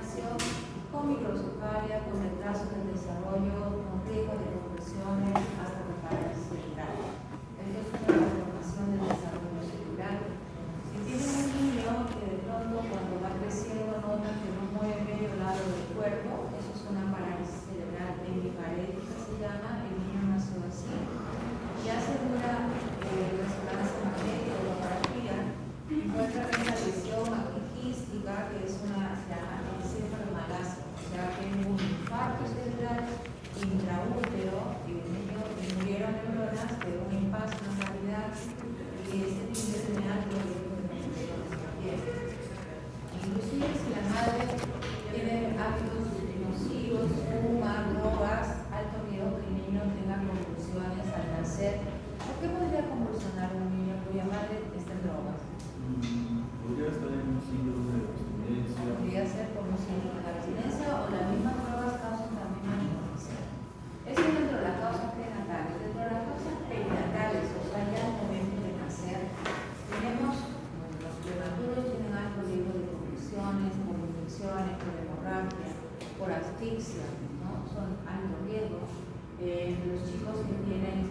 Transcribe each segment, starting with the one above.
contaminación, con microcefalia, con retraso del desarrollo, con riesgo de convulsiones hasta la parálisis cerebral. Esto es una malformación del desarrollo cerebral. Si tienen un niño que de pronto cuando va creciendo nota que no mueve medio lado del cuerpo, eso es una parálisis cerebral hemiparética, se llama, el niño nació así. Ya se dura resonancia magnética o tomografía, encuentran una lesión quística que es una, se llama encefalomalacia, o sea que hay un infarto cerebral intraútero y el niño murieron neuronas de un impasse, una cavidad, y ese niño tiene alto riesgo de complicaciones también. Inclusive si la madre tiene hábitos nocivos, fuma, drogas, alto riesgo que el niño tenga convulsiones al nacer. ¿Por qué podría convulsionar un niño cuya madre está en drogas? Podría estar en un síndrome de abstinencia. Podría ser por un síndrome de abstinencia o las mismas drogas causan también abstinencia. Eso es dentro de las causas prenatales. Dentro de las causas perinatales, o sea, ya al momento de nacer, tenemos, bueno, los prematuros tienen alto riesgo de convulsiones, por infecciones, por hemorragia, por asfixia, ¿no? Son alto riesgo. Los chicos que tienen,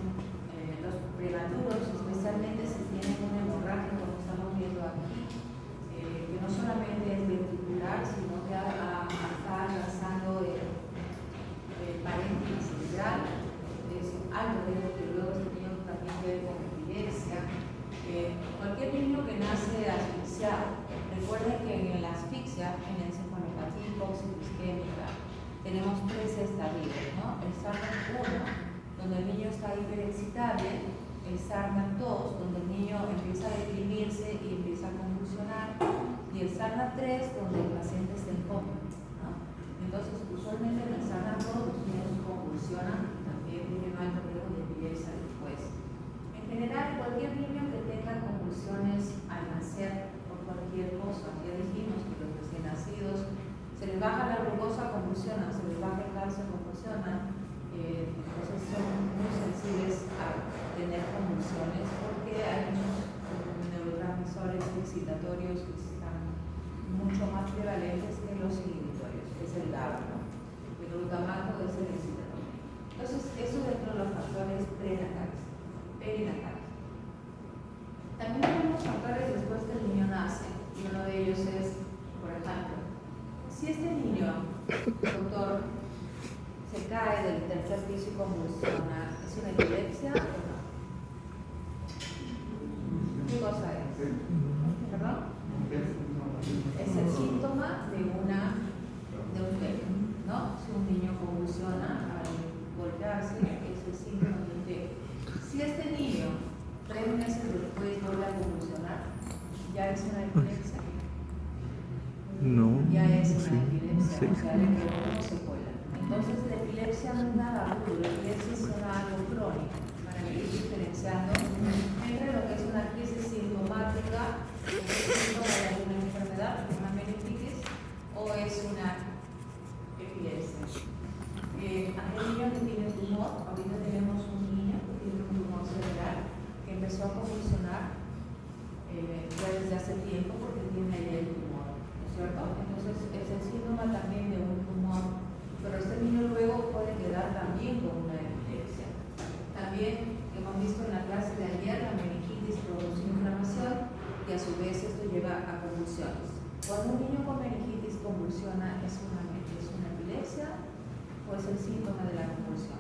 los prematuros, especialmente si tienen una hemorragia, como estamos viendo aquí, que no solamente es ventricular, sino que está alcanzando el parénquima cerebral, es alto riesgo que luego este niño también quede con epilepsia. Cualquier niño que nace asfixiado, recuerden que en la asfixia, en la encefalopatía hipóxico-isquémica, tenemos tres estadios, ¿no? El Sarnat 1, donde el niño está hiperexcitable, el Sarnat 2, donde el niño empieza a deprimirse y empieza a convulsionar, y el Sarnat 3, donde el paciente está en coma, ¿no? Entonces, usualmente en el Sarnat 2 los niños convulsionan y también tienen alto riesgo de epilepsia después. En general, cualquier niño que tenga convulsiones al nacer por cualquier cosa, ya dijimos que los recién nacidos se les baja la glucosa, convulsionan, se les baja el calcio, convulsionan, entonces son muy sensibles a tener convulsiones porque hay muchos neurotransmisores excitatorios que están mucho más prevalentes que los inhibitorios, que es el GABA, ¿no? El glutamato es el excitatorio. Entonces, eso dentro de los factores prenatales, perinatales. También tenemos factores después que el niño nace, y uno de ellos es, por ejemplo, si este niño, doctor, se cae del tercer piso y convulsiona, ¿es una epilepsia o no? ¿Qué cosa es? ¿Perdón? Es el síntoma de un TEC, ¿no? Si un niño convulsiona al golpearse, es el síntoma de un TEC. Si este niño, 3 meses después, vuelve a convulsionar, ¿ya es una epilepsia? No. Ya es una Sí. epilepsia, Sí. o sea, le quedó como secuela. Entonces, la epilepsia no es nada agudo, la epilepsia es algo crónico, para ir diferenciando entre lo que es una crisis sintomática, un síntoma de alguna enfermedad, una meningitis, o es una epilepsia. Aquel niño que tiene tumor, ahorita tenemos un niño que tiene un tumor cerebral que empezó a convulsionar ya desde hace tiempo porque tiene ahí el tumor, ¿no es cierto? Entonces es el síntoma también de un tumor, pero este niño luego puede quedar también con una epilepsia. También hemos visto en la clase de ayer, la meningitis produce inflamación y a su vez esto lleva a convulsiones. Cuando un niño con meningitis convulsiona, ¿es una epilepsia o es el síntoma de la convulsión?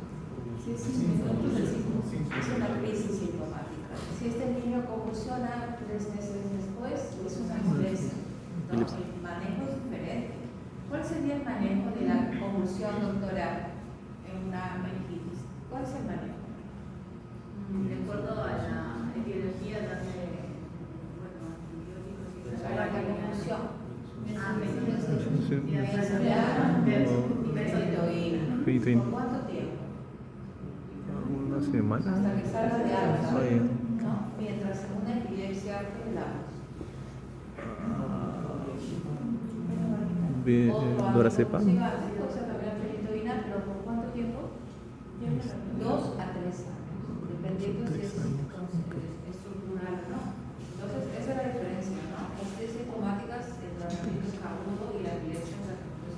Sí, es una crisis sintomática. Si este niño convulsiona 3 meses después, es una epilepsia. ¿No? El manejo es diferente. ¿Cuál sería el manejo de la convulsión, doctora, en una meningitis? ¿Cuál es el manejo? De acuerdo a la etiología, darle antibióticos y Para la convulsión. Feridoína. ¿Por cuánto tiempo? Una semana. Hasta que salga de alta, Sí. ¿no? Mientras en una epilepsia, ¿qué le damos? Dorazepam. O sea, también la feridoína, pero ¿por cuánto tiempo? 2 a 3 años, dependiendo si es estructural o no. Entonces, esa es la diferencia, ¿no? Las sintomáticas, el tratamiento es agudo y la epilepsia es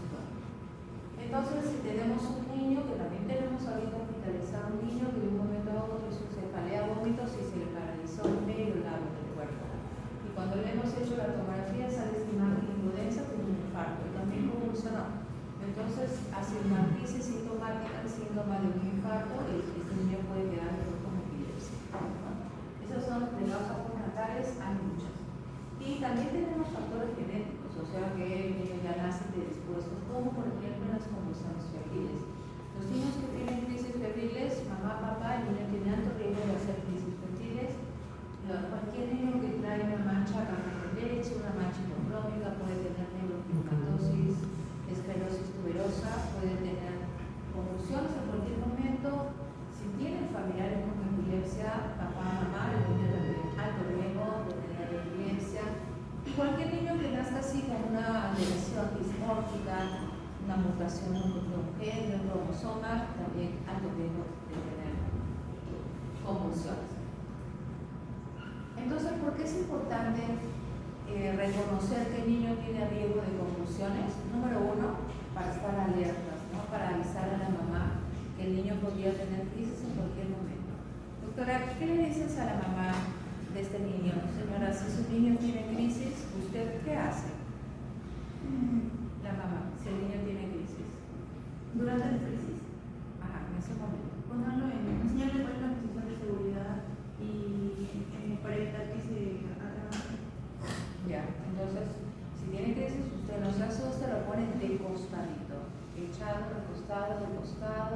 una crisis sintomática, el síndrome de un infarto, este niño puede quedar con epilepsia, ¿no? Esas son de causas postnatales, hay muchas. Y también tenemos factores genéticos, o sea que el niño ya nace predispuestos, como por ejemplo las convulsiones febriles. Los niños que tienen crisis febriles, mamá, papá, el niño tiene alto riesgo de hacer crisis febriles. Cualquier niño que trae una mancha de leche, una mancha hipocrómica, puede tener neurofibomatosis, esclerosis tuberosa, puede tener convulsiones en cualquier momento. Si tienen familiares con epilepsia, papá, mamá, el niño tiene alto riesgo de tener epilepsia. Y cualquier niño que nazca así con una alteración dismórfica, una mutación de un gen, de un cromosoma, también alto riesgo de tener convulsiones. Entonces, ¿por qué es importante reconocer que el niño tiene riesgo de convulsiones? Número uno, para estar alertas, ¿no? Para avisar a la mamá que el niño podría tener crisis en cualquier momento. Doctora, ¿qué le dices a la mamá de este niño? Señora, si su niño tiene crisis, ¿usted qué hace? La mamá, si el niño tiene crisis. Durante la crisis, Ajá, en ese momento. ponerlo en, enseñarle cuál es la posición de seguridad y para evitar que se haga. Ya, entonces, si tiene crisis, usted no se asusta, lo pone de costadito, echado, recostado, de costado,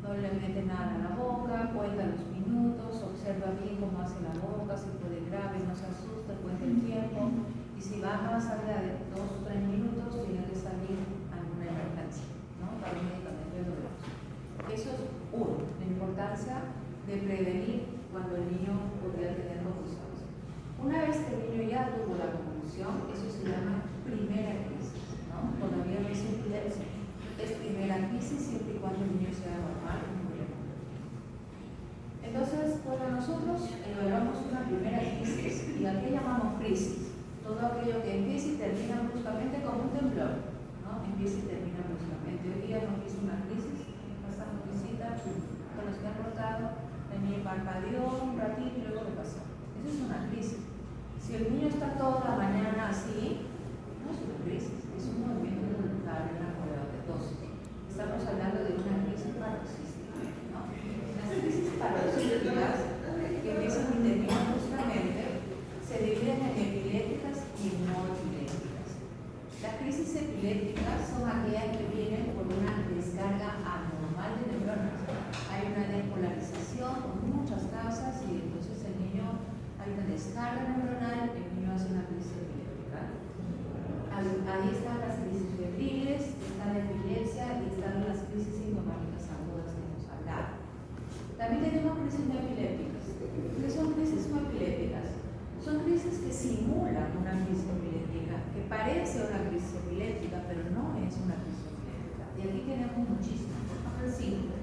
no le mete nada en la boca, cuenta los minutos, observa bien cómo hace la boca, si puede grave, no se asusta, cuenta el tiempo, y si va más allá de 2 o 3 minutos, tiene que salir a una emergencia, ¿no? Para un medicamento de dolor. Eso es uno, la importancia de prevenir cuando el niño podría tener convulsiones. Una vez que el niño ya tuvo la convulsión, eso se llama primera crisis, ¿no? Todavía no es epilepsia, es primera crisis siempre y cuando el niño sea normal y muy bien. Entonces, cuando nosotros evaluamos una primera crisis, ¿y a qué llamamos crisis? Todo aquello que empieza y termina bruscamente como un temblor, ¿no? Empieza y termina bruscamente. Hoy día nos hizo una crisis, pasamos visita con los que han rotado, el niño parpadeó un ratito y luego le pasó. Eso es una crisis. Si el niño está toda la mañana así, no es una crisis, es un movimiento involuntario, una coleostesis. Estamos hablando de una crisis paroxística, ¿no? Las crisis paroxísticas que empiezan y terminan bruscamente se dividen en epilépticas y no epilépticas. Las crisis epilépticas son aquellas que vienen por una descarga anormal de neuronas. Hay una despolarización con muchas causas y entonces el niño, hay una descarga neuronal, el niño hace una crisis epiléptica. Ahí están las crisis febriles, está la epilepsia y están las crisis sintomáticas agudas que hemos hablado. También tenemos crisis no epilépticas. ¿Qué son crisis no epilépticas? Son crisis que simulan una crisis epiléptica, que parece una crisis epiléptica, pero no es una crisis epiléptica. Y aquí tenemos muchísimas. Por ejemplo, el síncope.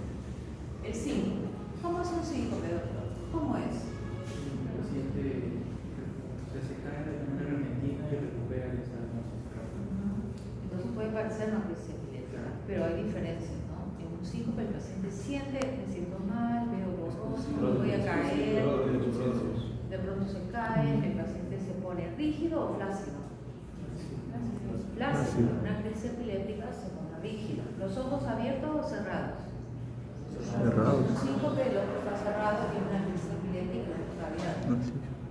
El síncope. ¿Cómo es un síncope, doctor? ¿Cómo es? El paciente se cae de manera repentina y recupera el estado concentrado. Entonces puede parecer una crisis epiléptica, pero hay diferencias, ¿no? En un síncope el paciente siente, me siento mal, veo borroso, me voy a caer, de pronto se cae, el paciente se pone rígido o flácido. Flácido, una crisis epiléptica se pone rígida. ¿Los ojos abiertos o cerrados? Cerrados. Un síncope, el ojo está cerrado, tiene una crisis epiléptica, el ojo está abierto.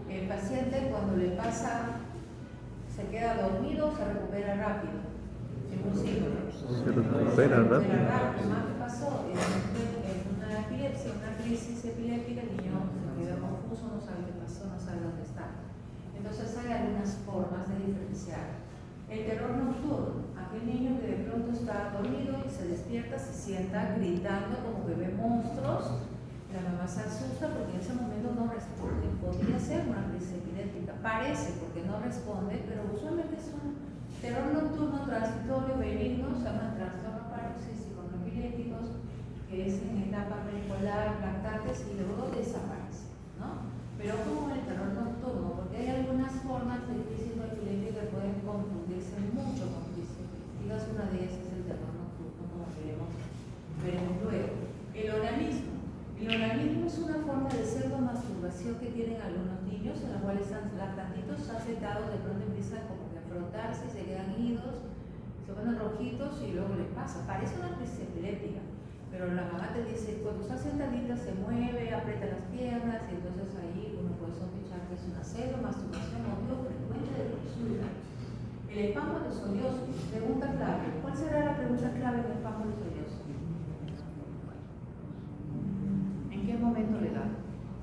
El paciente cuando le pasa, se queda dormido, se recupera rápido. En un síncope. Se recupera rápido. Más que pasó en una epilepsia, una crisis epiléptica, el niño se queda confuso, no sabe qué pasó, no sabe dónde está. Entonces hay algunas formas de diferenciar. El terror nocturno, aquel niño que de pronto está dormido y se despierta, se sienta gritando como que ve monstruos, la mamá se asusta porque en ese momento no responde. Podría ser una crisis epiléptica, parece porque no responde, pero usualmente es un terror nocturno transitorio benigno, se llama trastorno paroxístico no epilépticos, que es en etapa preescolar, lactantes y luego desaparece, ¿no? Pero como el terror nocturno, porque hay algunas formas de crisis no epiléptica que pueden confundirse mucho con crisis epilépticas, una de ellas es el terror nocturno, como veremos luego. El onanismo. El onanismo es una forma de pseudomasturbación que tienen algunos niños, en la cual están lactantitos, están sentados, de pronto empiezan como que a frotarse, se quedan idos, se ponen rojizos poquitos y luego le pasa. Parece una crisis epiléptica, pero la mamá te dice, cuando está sentadita se mueve, aprieta las piernas, y entonces ahí uno puede sospechar que es una masturbación, motivo frecuente de consulta. El espasmo de sollozo, pregunta clave. ¿Cuál será la pregunta clave del espasmo de sollozo? ¿En qué momento le da?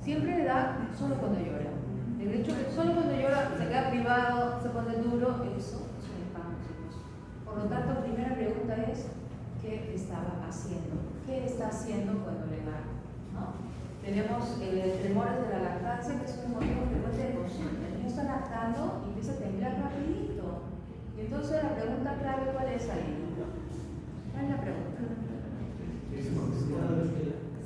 Siempre le da solo cuando llora. El hecho que solo cuando llora se queda privado, se pone duro, eso es un espasmo de sollozo. Por lo tanto, primera pregunta es, ¿qué estaba haciendo? ¿Qué está haciendo cuando le da? ¿No? Tenemos tremores de la lactancia, que es un motivo frecuente de consulta. El niño está lactando y empieza a temblar rapidito. Y entonces la pregunta clave, ¿cuál es ahí? ¿Cuál es la pregunta?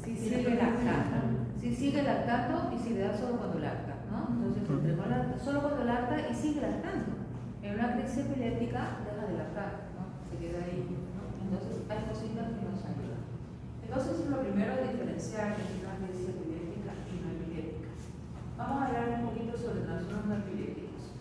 Si sigue lactando. Si sigue lactando y si le da solo cuando lacta, ¿no? Entonces el tremor solo cuando lacta y sigue lactando. En una crisis epiléptica deja de lactar, ¿no? Se queda ahí, ¿no? Entonces hay cositas que nos ayudan. Entonces lo primero es diferenciar entre una crisis epiléptica y no epiléptica. Vamos a hablar un poquito sobre trastornos no epilépticos.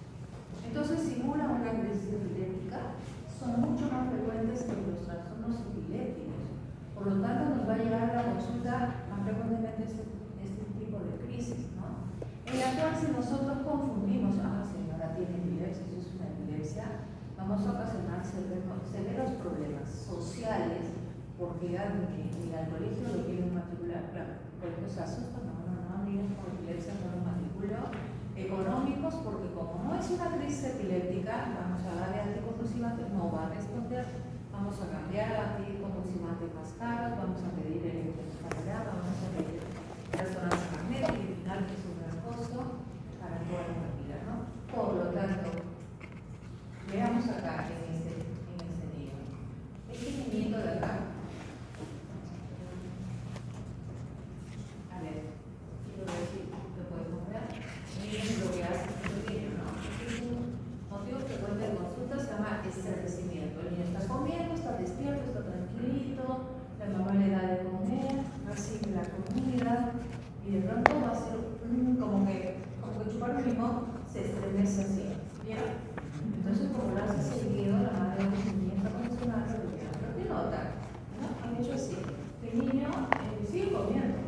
Entonces simulan una crisis epiléptica, son mucho más frecuentes que los trastornos epilépticos. Por lo tanto nos va a llegar a la consulta más frecuentemente este tipo de crisis, ¿no? En la cual si nosotros confundimos, señora tiene epilepsia, eso es una epilepsia, vamos a ocasionar severos problemas sociales, porque ni al colegio lo quieren matricular, claro, el colegio se asusta, no, niños con epilepsia no los matriculo, económicos, porque como no es una crisis epiléptica, vamos a darle anticonvulsivantes, no va a responder, vamos a cambiar anticonvulsivantes más caros, vamos a pedir electrocardiograma, vamos a pedir resonancia magnética y al final que es un gran costo para toda la familia, ¿no? Por lo tanto, veamos acá en este niño. Este niñito de acá, a ver, quiero ver si lo podemos ver. Miren lo que hace este niño, ¿no? Es un motivo frecuente de consulta, se llama estrelecimiento. El niño está comiendo, está despierto, está tranquilito, la mamá le da de comer, recibe la comida y de pronto va a ser como que chupar un limón, se estremece así. ¿Bien? Entonces, como lo hace seguido, la madre de un niño está condicionando, pero ¿qué nota? ¿No? Han hecho así. El niño sigue comiendo,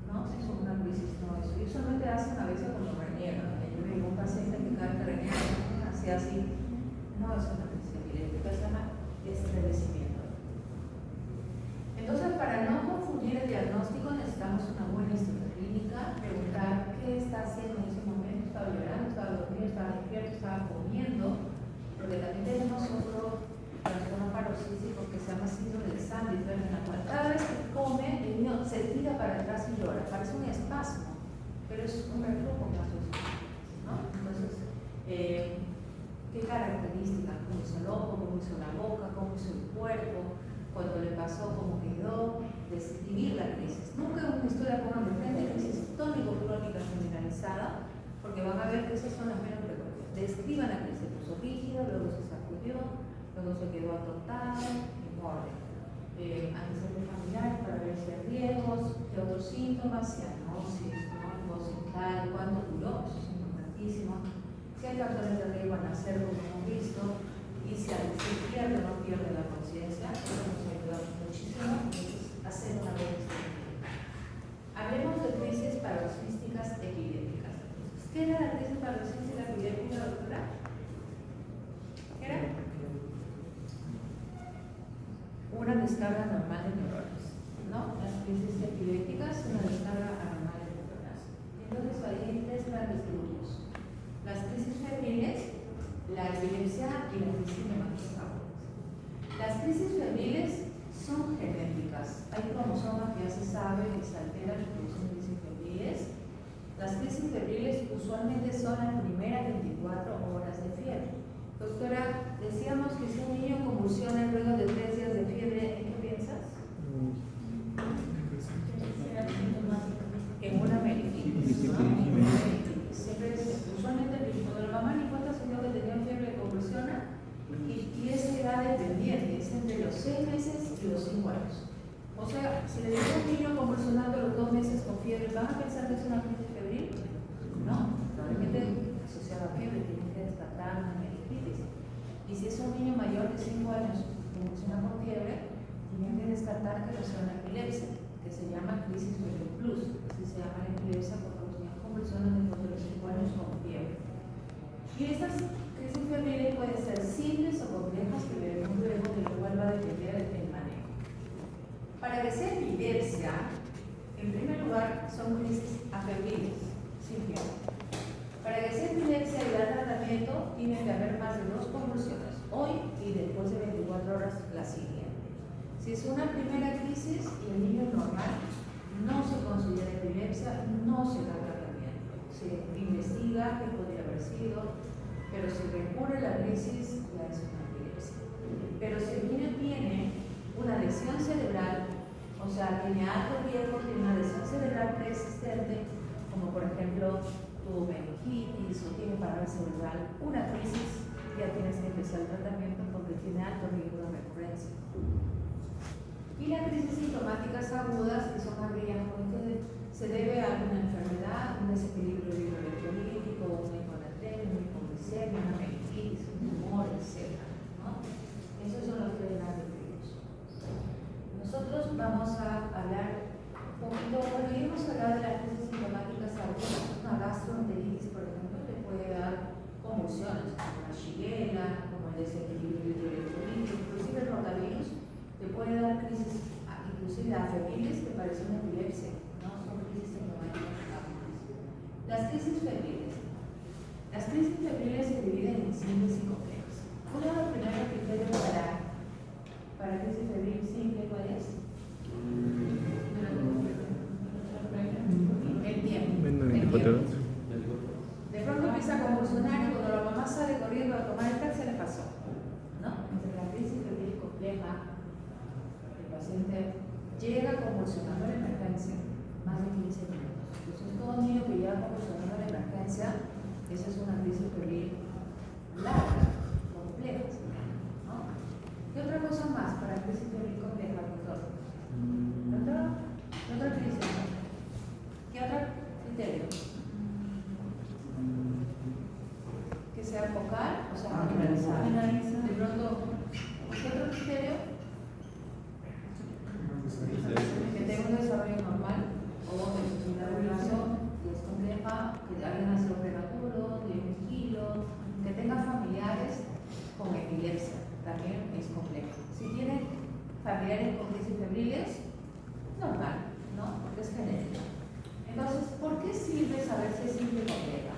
¿no? Es una crisis, no eso. Y solamente hacen a veces cuando reniegan. Yo veo un paciente que cada que reniega, hace así. No es una crisis epiléptica, se llama estremecimiento. Entonces, para no confundir el diagnóstico, necesitamos una buena historia clínica, preguntar qué está haciendo en ese momento, estaba llorando, estaba dormido, estaba despierto, estaba comiendo, porque también tenemos otro trastorno paroxístico que se llama síndrome de Sandler, en la cual cada vez que come, el niño se tira para atrás y llora, parece un espasmo, pero es un reflujo gaseoso, ¿no? Entonces, ¿qué características? ¿Cómo hizo el ojo? ¿Cómo hizo la boca? ¿Cómo hizo el cuerpo? Cuando le pasó, cómo quedó, describir la crisis. Nunca en una historia pongan de frente crisis tónico-crónica generalizada, porque van a ver que esas son las menos frecuentes. Describan la crisis, se puso rígida, luego se sacudió, luego se quedó atontado, en orden. Antecedentes familiares para ver si hay riesgos, qué otros síntomas, si hay cianosis, ¿no? Voz central, cuánto duró, eso es importantísimo. Si hay factores de riesgo al nacer, como hemos visto, y si pierde o no pierde la conciencia, eso nos ayuda muchísimo. Entonces, hacer una buena historia. Hablemos de crisis paroxísticas epilépticas. Entonces, ¿qué era la crisis paroxística epiléptica, doctora? ¿Qué era? Una descarga normal de neuronas, ¿no? Las crisis epilépticas, una descarga anormal de neuronas. Entonces, ahí hay tres grandes grupos. Las crisis febriles, la epilepsia y la crisis hematoencefálicas. Las crisis febriles son genéticas. Hay cromosomas que ya se sabe que se alteran y producen crisis febriles. Las crisis febriles usualmente son las primeras 24 horas de fiebre. Doctora, decíamos que si un niño convulsiona luego de 3 días de fiebre, ¿en qué piensas? En una meningitis, ¿no? Siempre es, usualmente cuando la mamá ni cuenta se dio que tenía fiebre convulsiona y es edad dependiente, es entre los 6 meses y los 5 años. O sea, si le digo a un niño convulsionando a los 2 meses con fiebre, ¿van a pensar que es una crisis febril? No, probablemente asociada a fiebre, tiene que descartar una meningitis. Y si es un niño mayor de 5 años, convulsiona con fiebre, tienen que descartar que no sea una epilepsia, que se llama crisis febril plus, así se llama la epilepsia porque los niños convulsionan después de los 5 años con fiebre. Y estas crisis febriles pueden ser simples o complejas, que veremos luego, que igual va a depender del manejo. Para que sea epilepsia, en primer lugar, son crisis afebriles, sin fiebre. Para que sea epilepsia y dar tratamiento, tiene que haber más de 2 convulsiones, hoy y después de 24 horas la siguiente. Si es una primera crisis y el niño es normal, no se considera epilepsia, no se da tratamiento. Se investiga qué podría haber sido, pero si recurre la crisis, ya es una epilepsia. Pero si el niño tiene una lesión cerebral, o sea, tiene alto riesgo, tiene una lesión cerebral preexistente, como por ejemplo tuvo meningitis o tiene parálisis cerebral, una crisis, ya tienes que empezar el tratamiento porque tiene alto riesgo de recurrencia. Y las crisis sintomáticas agudas, que son aquellas que se debe a una enfermedad, un desequilibrio hidroelectrolítico, una hiponatremia, una hipoglicemia, una meningitis, un tumor, etc., ¿no? Esos son los 3 grandes riesgos. Nosotros vamos a hablar un poquito, bueno, ya hemos hablado de las crisis sintomáticas agudas. Una gastroenteritis, por ejemplo, le puede dar convulsiones, como la shigella, como el desequilibrio hidroelectrolítico, inclusive el rotavirus, te puede dar crisis, inclusive afebriles, que parecen una epilepsia, ¿no? Son crisis sintomáticas agudas. Las crisis febriles. Las crisis febriles se dividen en simples y complejas. ¿Cuál es el primer criterio para crisis febril simple? ¿Cuál es? El tiempo. De pronto empieza a convulsionar y cuando la mamá sale corriendo a tomar el taxi le pasó, ¿no? Entre la crisis febril compleja, el paciente llega convulsionando en emergencia más de 15 minutos. Entonces todo niño que llega convulsionando en emergencia, esa es una crisis febril larga, compleja, ¿no? ¿Qué otra cosa más para crisis febril compleja, doctor? ¿Otra crisis? ¿Qué otro criterio? Que sea focal, o sea, generalizada. De pronto, ¿qué otro criterio? Que tenga un desarrollo normal o una relación que es compleja, que alguien nació prematuro, de 1 kilo, que tenga familiares con epilepsia, también es complejo. Si tiene familiares con crisis febriles, normal, ¿no? Porque es genética. Entonces, ¿por qué sirve saber si es simple o compleja?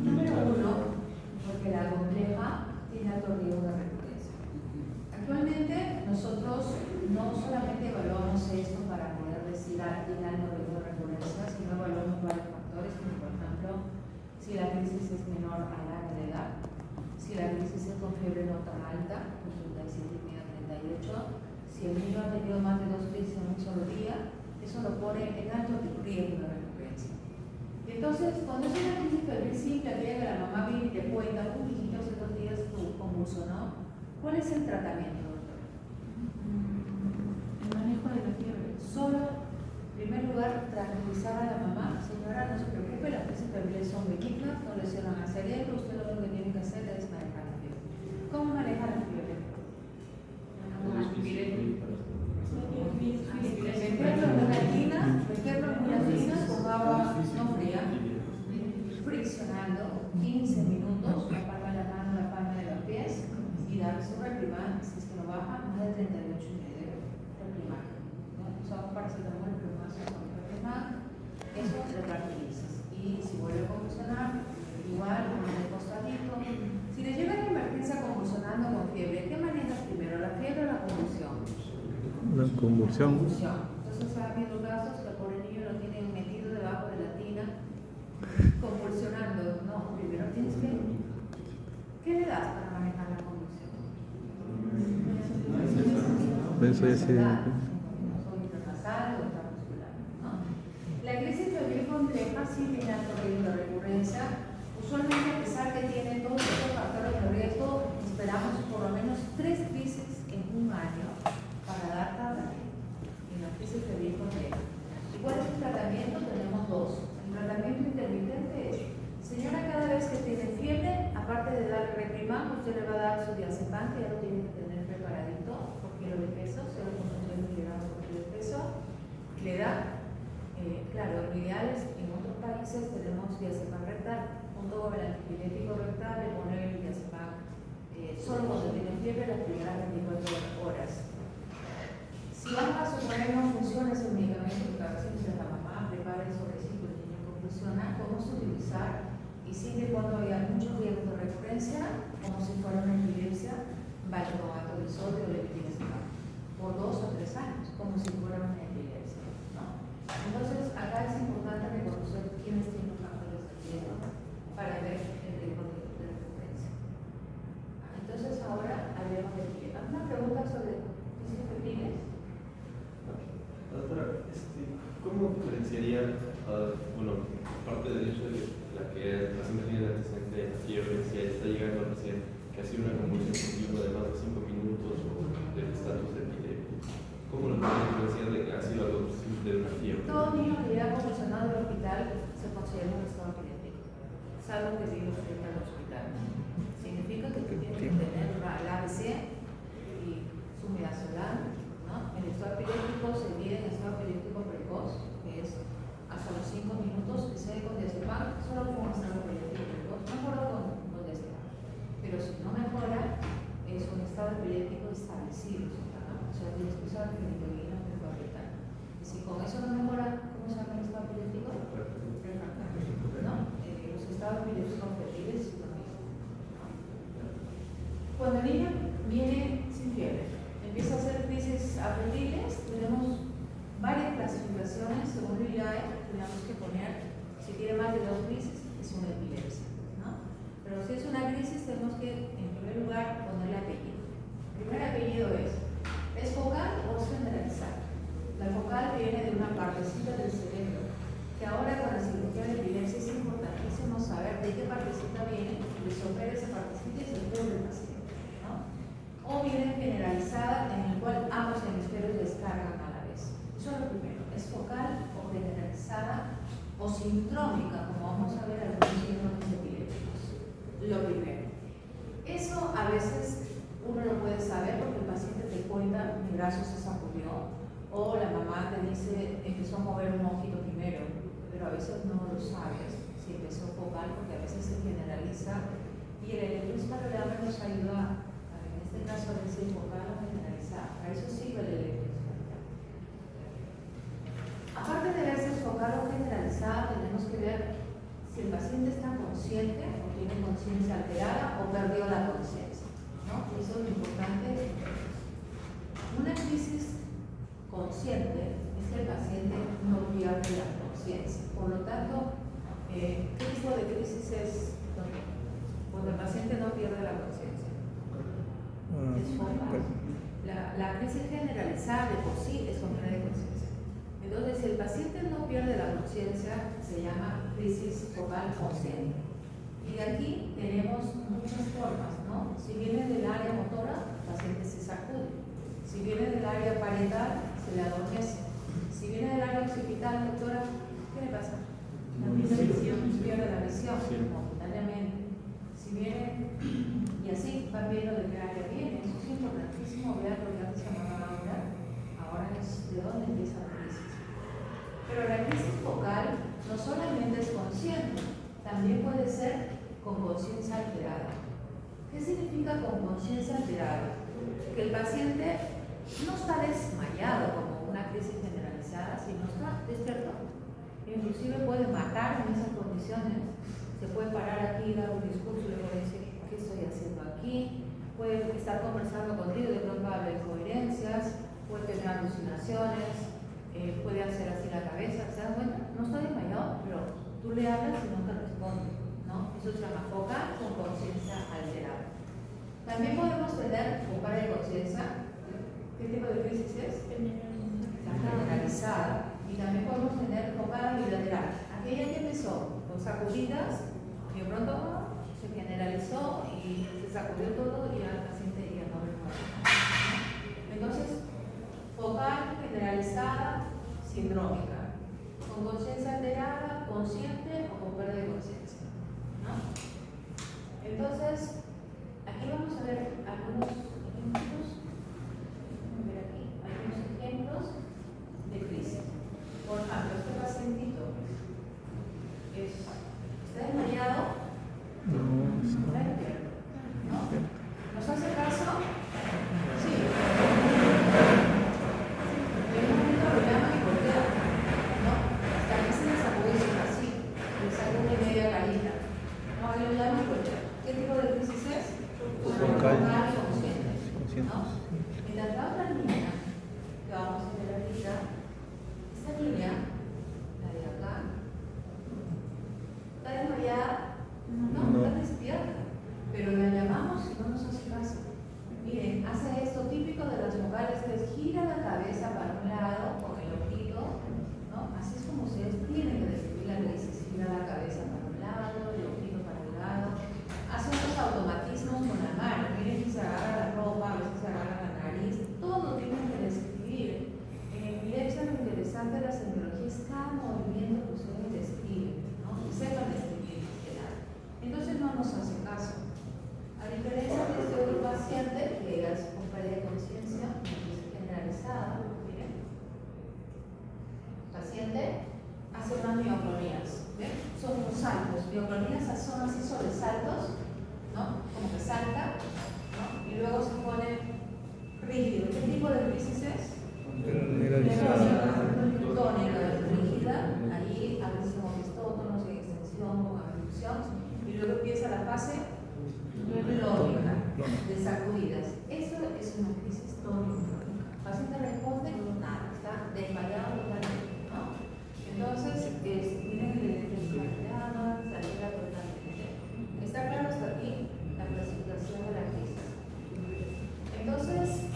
Número 1, porque la compleja tiene alto riesgo de recurrencia. Actualmente nosotros no solamente evaluamos esto para poder decir tiene alto riesgo de recurrencia, sino evaluamos varios factores, como por ejemplo, si la crisis es menor al año de edad, si la crisis es con fiebre no tan alta, 37 y medio, 38, si el niño ha tenido más de 2 crisis en un solo día, eso lo pone en alto riesgo de recurrencia. Entonces, cuando es una crisis febril simple, que la mamá viene y te cuenta, un hijito hace 2 días convulsionó, ¿cuál es el tratamiento, doctor? El manejo de la fiebre. Solo, en primer lugar, tranquilizar a la mamá. Señora, no se preocupe, las crisis febriles son benignas, no lesionan al cerebro, usted lo único que tiene que hacer es manejar la fiebre. ¿Cómo maneja la fiebre? Meterlo en una tina con agua no fría, friccionando 15 minutos, la palma de la mano, la palma de los pies, y dar su reprimán, si es que no baja, más de 38 y medio reprimán. Usamos paracetamol, pero más con reprimán, eso lo tranquilizas. Y si vuelve a convulsionar, igual, con el costadito. Si le llega a la emergencia convulsionando con fiebre, ¿qué manejas primero, la fiebre o la convulsión? La convulsión. Entonces ha habido casos que el pobre niño lo tienen metido debajo de la tina, convulsionando. No, primero tienes que... ¿Qué le das para manejar la convulsión? Benzodiazepina. Intranasal o intramuscular, ¿no? La crisis febril compleja sí tiene alto riesgo de recurrencia. Usualmente, a pesar que tiene todos estos factores de riesgo, esperamos por lo menos 3 crisis en un año para dar tratamiento en la crisis febril compleja. ¿Y cuál es el tratamiento? Tenemos 2. El tratamiento intermitente es, señora, cada vez que tiene fiebre, aparte de darle reprimán, usted le va a dar su diazepam, que ya lo tiene que tener preparadito, porque las primeras 24 horas. Si vamos a suponer no funciona ese medicamento, porque a veces la mamá prepara el sobrecito y el niño convulsiona, podemos utilizar, y siempre y cuando haya mucho riesgo de recurrencia, como si fuera una epilepsia, valproato de sodio o levetiracetam, por 2 o 3 años, como si fuera una epilepsia, ¿no? Entonces, acá es importante reconocer quiénes tienen factores de riesgo para ver el riesgo de recurrencia. Entonces, ahora hablemos de epilepsia. ¿Alguna pregunta sobre crisis febriles? Doctora, ¿cómo diferenciaría, bueno, aparte del hecho de que el paciente tiene el antecedente de fiebre, si está llegando recién, que ha sido una convulsión continua de más de 5 minutos o del estatus de epiléptico? ¿Cómo lo puede diferenciar de que ha sido algo simple de una fiebre? Todo niño que llega convulsionado al hospital se considera un estado epiléptico, salvo que vive frente al hospital. Significa que tú tienes que tener el ABC y su midazolam, ¿no? El estado epiléptico se divide en estado epiléptico precoz, que es hasta los 5 minutos, que se con diazepam, solo con un estado epiléptico precoz, mejoró con diazepam. Pero si no mejora, es un estado epiléptico establecido, ¿no? O sea, tienes que usar fenitoína o fentobarbital. Y si con eso no mejora, ¿cómo se llama el estado epiléptico? Refractario, ¿no? Los estados epilépticos fetiles es lo mismo, ¿no? Cuando el niño viene sin fiebre, empieza a hacer crisis afetiles, tenemos varias clasificaciones según el IAE, tenemos que poner, si tiene más de 2 crisis, es una epilepsia, ¿no? Pero si es una crisis, tenemos que, en primer lugar, ponerle apellido. El primer apellido ¿es focal o es generalizada? La focal viene de una partecita del cerebro, que ahora con la cirugía de epilepsia es importantísimo saber de qué partecita viene, y se opera esa partecita y se cubre el paciente, ¿no? O viene generalizada, en el cual ambos hemisferios descargan a la vez. Eso es lo primero, es focal o generalizada o sindrómica, como vamos a ver algunos síndromes epilépticos. Lo primero. Eso a veces uno lo puede saber porque el paciente te cuenta, mi brazo se sacudió, o la mamá te dice, empezó a mover un ojito primero, pero a veces no lo sabes si empezó focal porque a veces se generaliza y el electroencefalograma nos ayuda, en este caso, a decir focal o generalizada. Para eso sirve el electroencefalograma. Aparte de verse focal o generalizada, tenemos que ver si el paciente está consciente o tiene conciencia alterada o perdió la conciencia, ¿no? Eso es lo importante. Una crisis consciente es que el paciente no pierde la conciencia. Por lo tanto, ¿qué tipo de crisis es cuando el paciente no pierde la conciencia? Es focal. La crisis generalizada de por sí es con pérdida de conciencia. Entonces, si el paciente no pierde la conciencia, se llama crisis focal consciente. Y de aquí tenemos muchas formas, ¿no? Si viene del área motora, el paciente se sacude. Si viene del área parietal, se le adormece. Si viene del área occipital, doctora, ¿qué le pasa? Pierde la visión momentáneamente. Si viene, y así van viendo de qué área viene. Eso es importantísimo, vean lo que antes se llamaba ahora es de dónde empieza la crisis. Pero la crisis focal no solamente es consciente, también puede ser con conciencia alterada. ¿Qué significa con conciencia alterada? Que el paciente no está desmayado como una crisis generalizada, sino está despierto. Inclusive puede matar en esas condiciones, se puede parar aquí y dar un discurso y luego decir, ¿qué estoy haciendo aquí? Puede estar conversando contigo y de pronto habla de incoherencias, puede tener alucinaciones, puede hacer así la cabeza, ¿se dan cuenta? No está desmayado, pero tú le hablas y no te responde, ¿no? Eso se llama focal con conciencia alterada. También podemos tener focal de conciencia. ¿Qué tipo de crisis es? La generalizada. Y también podemos tener focal bilateral. Aquella que empezó con sacudidas y de pronto se generalizó y se sacudió todo y al paciente ya no recuerda. Entonces, focal generalizada, sindrómica, con conciencia alterada, consciente o con pérdida de conciencia, ¿no? Entonces, aquí vamos a ver algunos ejemplos. Vamos a ver aquí algunos ejemplos de crisis. Por ejemplo, este pacientito está desmayado, No, está despierto, ¿no? Nos hace caso cada movimiento que ustedes describen, ¿no? Y sepan describir más que nada. Entonces no nos hace caso. A diferencia de este otro paciente, que es con pérdida de conciencia generalizada, miren, paciente hace unas mioclonías, ¿ven? Son unos saltos. Mioclonías son así sobresaltos, ¿no? Como que salta, ¿no? Y luego se pone rígido. ¿Qué tipo de crisis es? Tónica, rígida. Ahí a veces hemos visto tonos en extensión con abducción. Y luego empieza la fase clónica, de sacudidas. Eso es una crisis tónica. El paciente responde, nada, está desmayado totalmente, ¿no? Entonces, miren que le desmayaba, se altera totalmente. Está claro hasta aquí la clasificación de la crisis. Entonces,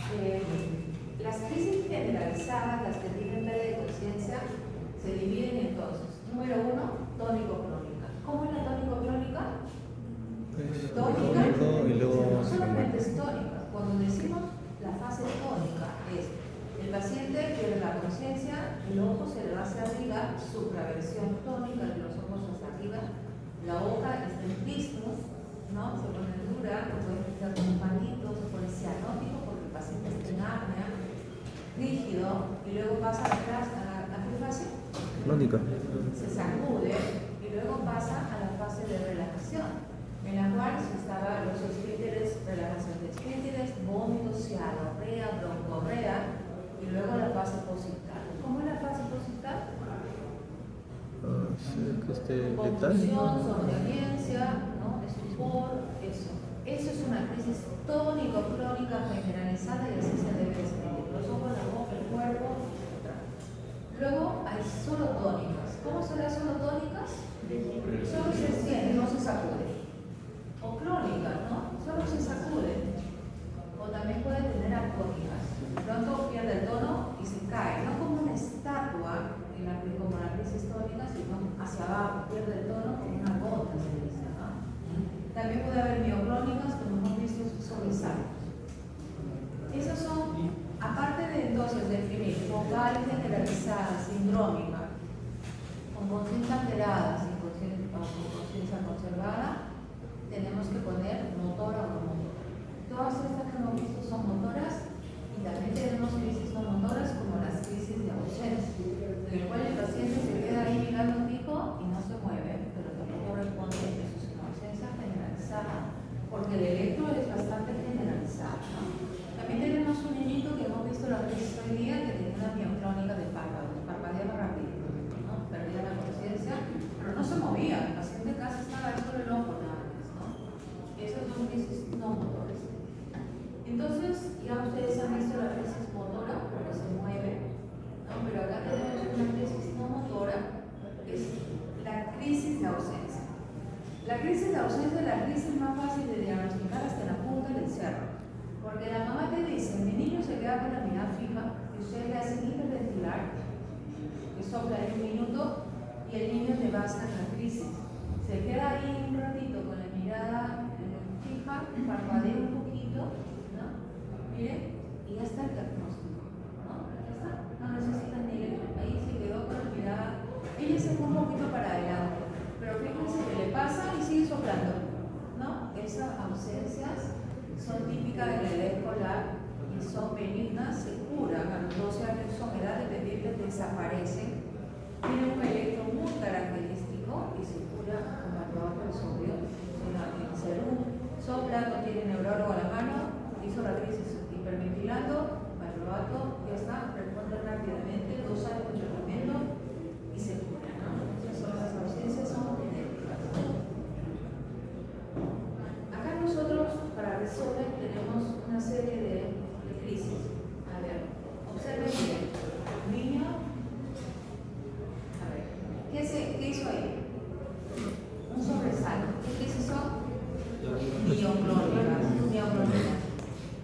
las crisis generalizadas, las que tienen pérdida de conciencia, se dividen entonces. Número 1, tónico-clónica. ¿Cómo es la tónico-clónica? Tónica, y luego no solamente es tónica. Cuando decimos la fase tónica es el paciente pierde la conciencia, el ojo se le va hacia arriba, supraversión tónica de los ojos hacia arriba, la boca está en cristos, ¿no? Se pone dura, se puede quitar con un palito, se pone cianótico porque el paciente está en apnea, rígido, y luego pasa atrás a qué fase? Clónica. Se sacude y luego pasa a la fase de relajación, en la cual se estaba los esfínteres, relajación de esfínteres, vómitos, cianorrea, broncorrea, y luego la fase posictal. ¿Cómo es la fase posictal? Letal. Confusión, somnolencia, ¿no? Estupor, eso. Eso es una crisis tónico-clónica generalizada y así se debe describir. Los ojos, la boca, el cuerpo, etc. Luego hay solo tónicas. ¿Cómo son las solo tónicas? Solo se siente, no se sacude. O crónicas, ¿no? Solo se sacude. O también puede tener atónicas. Pronto pierde el tono y se cae, no como una estatua, como la crisis tónica, sino hacia abajo, pierde el tono como una gota, se dice, ¿no? También puede haber mioclónicas, como hemos visto, sobresaltos. Esos son, aparte de entonces definir focal generalizada, sindrómica, con conciencia alterada, sin conciencia conservada, tenemos que poner motora o no motora. Todas estas que hemos visto son motoras y también tenemos crisis no motoras como las crisis de ausencia, en el cual el paciente se queda ahí mirando fijo y no se mueve, pero tampoco responde. Eso es una ausencia generalizada, porque el electro es bastante generalizado, ¿no? También tenemos un niñito que hemos visto la crisis hoy día que tenía una mioclónica de párpados, parpadeaba rápido, ¿no? Perdía la conciencia, pero no se movía, el paciente casi estaba dentro del ojo nada más, ¿no? Esas son crisis no motoras. Entonces, ya ustedes han visto la crisis motora, porque se mueve, ¿no? Pero acá tenemos una crisis no motora, que es la crisis de ausencia. La crisis de ausencia es la crisis más fácil de diagnosticar hasta la punta del cerro. Porque la mamá te dice, mi niño se queda con la mirada fija, y ustedes le hacen hiperventilar, que sopla ahí 1 minuto, y el niño te va a hacer la crisis. Se queda ahí un ratito con la mirada fija, parpadea un poquito, ¿no? Miren, y ya está el diagnóstico, ¿no? Ya está, no necesita ni electro, ahí se quedó con la mirada. Ella se fue un poquito para adelante, pero fíjense que le pasa y sigue soplando, ¿no? Esas ausencias son típicas de la edad escolar y son benignas, se curan, a los 12 años son edad dependientes, desaparecen, tienen un electro muy característico y se cura con barbato de sodio, en salud, sopla, no tiene neurólogo a la mano, hizo la crisis hiperventilando, barbato, ya está, responde rápidamente, 2 años de tratamiento y se cura, ¿no? Entonces las ausencias son genéticas. Acá nosotros, para resolver, tenemos una serie de crisis. A ver, observen bien. Niño, a ver, ¿qué hizo ahí? Un sobresalto. ¿Qué crisis son? Mioclónicas.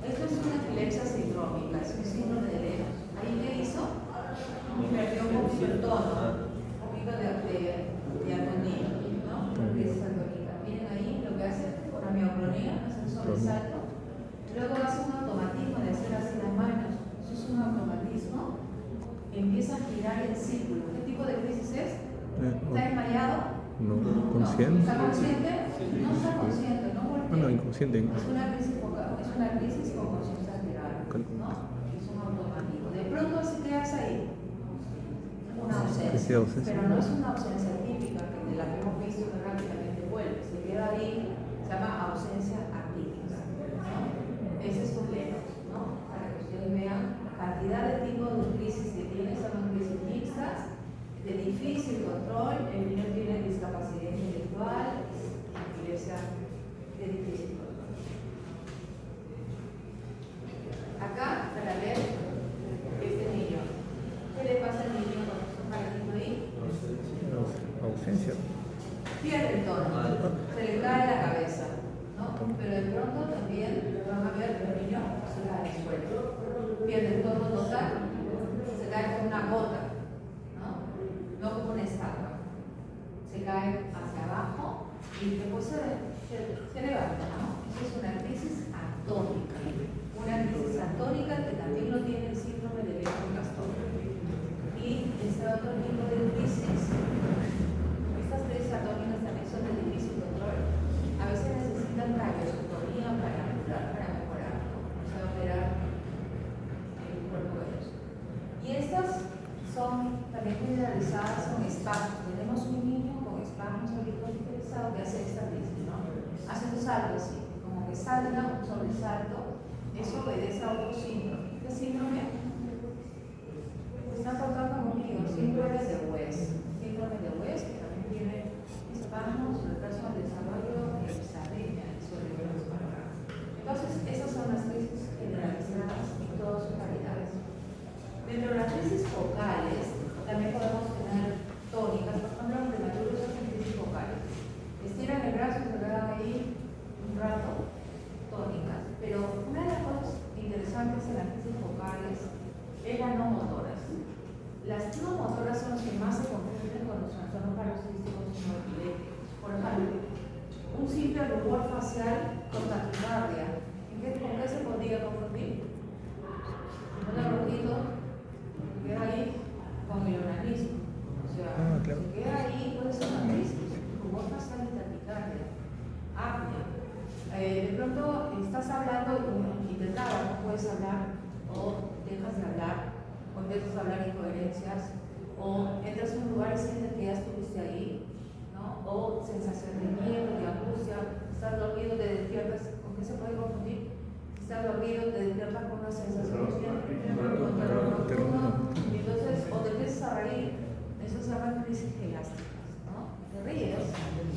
Esto es una epilepsia sindrómica, es un síndrome de Lennox. ¿Ahí qué hizo? Perdió un poquito el tono, un poquito de atonía, ¿no? Porque es atónica. Miren ahí lo que hace la mioclonía, hace un sobresalto. Luego hace un automatismo de hacer así las manos. Eso es un automatismo. Empieza a girar en círculo. ¿Qué tipo de crisis consciente. ¿Está consciente? No está consciente, ¿no? ¿Por qué? Bueno, inconsciente. Es una crisis focal, es una crisis con conciencia alterada, ¿no? Es un automático. De pronto si quedas ahí, una ausencia, pero no es una ausencia típica que de la que hemos visto que rápidamente vuelve, se queda ahí, se llama ausencia atípica, ¿no? Ese es un lema, ¿no? Para que ustedes vean la cantidad de tipos de crisis que tiene, se llaman crisis mixtas, de difícil control, el niño tiene discapacidad intelectual, epilepsia de difícil control. Acá, para ver este niño, ¿qué le pasa al niño cuando está paradito ahí? Ausencia. Pierde el tono, se le cae la cabeza, ¿no? Pero de pronto también van a ver que el niño se cae al suelo, pierde el tono total, se cae como una gota, no como una estatua. Se cae hacia abajo y después se levanta, ¿no? Eso es una crisis atónica. Una crisis atónica que también lo tiene el síndrome de León-Gastón. Y este otro tipo de crisis, estas crisis atónicas también son de difícil control. A veces necesitan radiosotomía para mejorar, ¿no? O sea, operar el cuerpo de ellos. Y estas son también generalizadas con espasmos. Tenemos un niño con espasmos ahorita interesado que hace esta crisis, ¿no? Hace un salto así, como que salta un sobresalto. Eso obedece a otro síndrome. ¿Qué síndrome? Están tocando conmigo, síndrome de West. Síndrome de West, que también tiene espasmos, retraso al desarrollo, episademia, sobrevalorado. Entonces, esas son las crisis generalizadas en todas sus variedades. Dentro de las crisis focales, también podemos tener tónicas, por ejemplo, los prematuros son crisis focales. Estiran el brazo y se quedan ahí un rato, tónicas. Pero una de las cosas interesantes en las crisis focales es las no motoras. Las no motoras son las que más se confunden con los trastornos paroxísticos no epilépticos. Por ejemplo, un simple rubor facial con taquicardia. ¿Con qué se podría confundir? Un rojito queda ahí con el organismo. O sea, claro. se queda ahí, puede ser una crisis, rubor facial y taquicardia, apnea. De pronto estás hablando y te trabas, no puedes hablar, o dejas de hablar, o empiezas a hablar incoherencias, o entras en un lugar y sientes que ya estuviste ahí, ¿no? O sensación de miedo, de angustia, estás dormido, te despiertas, ¿con qué se puede confundir? Si estás dormido, te despiertas con una sensación de y entonces, o te empiezas a reír, eso se llama crisis elásticas, ¿no? Te ríes,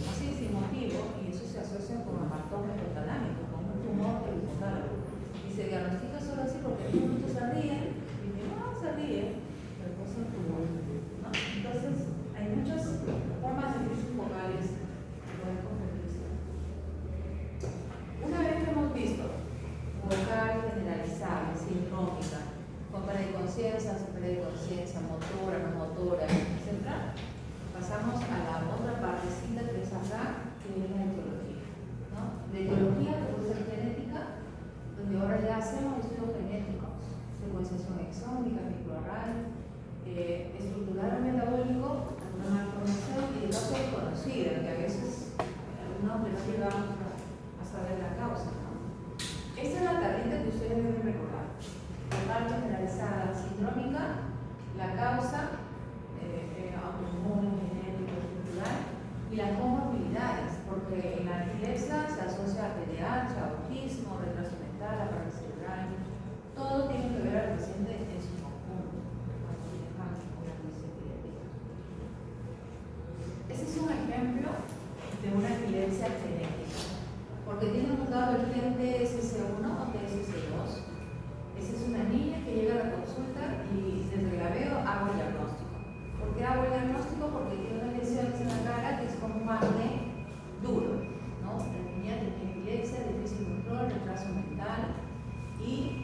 así sin motivo, y eso se asocia con hematoma hipotalámico, con un tumor del hipotálamo. Y se diagnostica solo así porque en un momento se ríen, y no, se ríe, pero pues es un tumor, ¿no? Entonces, hay muchas formas de crisis focales que pueden confundirse. Una vez que hemos visto focal generalizada, sindrómica, con preconciencia, superconciencia, motora, no motora, etc., pasamos a la otra partecita que es acá, que es la etiología, ¿no? La etiología que puede ser genética, donde ahora ya hacemos estudios genéticos, secuenciación exómica, microarray, estructural metabólico, una malformación y de caso desconocida, que a veces algunos no llegamos a saber la causa, ¿no? Esta es la tablita que ustedes deben recordar. Focal generalizada sindrómica, la causa autoinmune, genético, estructural, y las comorbilidades, porque en la epilepsia se asocia a TDAH, a autismo, retraso mental, a parálisis cerebral, todo tiene que ver al paciente en su conjunto cuando tengan una crisis epiléptica. Este es un ejemplo de una epilepsia genética, porque tiene un dado el gen TSC1 o TSC2. Esa es una niña que llega a la consulta y desde que la veo hago el diagnóstico. ¿Por qué hago el diagnóstico? Porque tiene unas lesiones en la cara que es como un acné duro, ¿no? La niña tiene epilepsia, difícil control, retraso mental y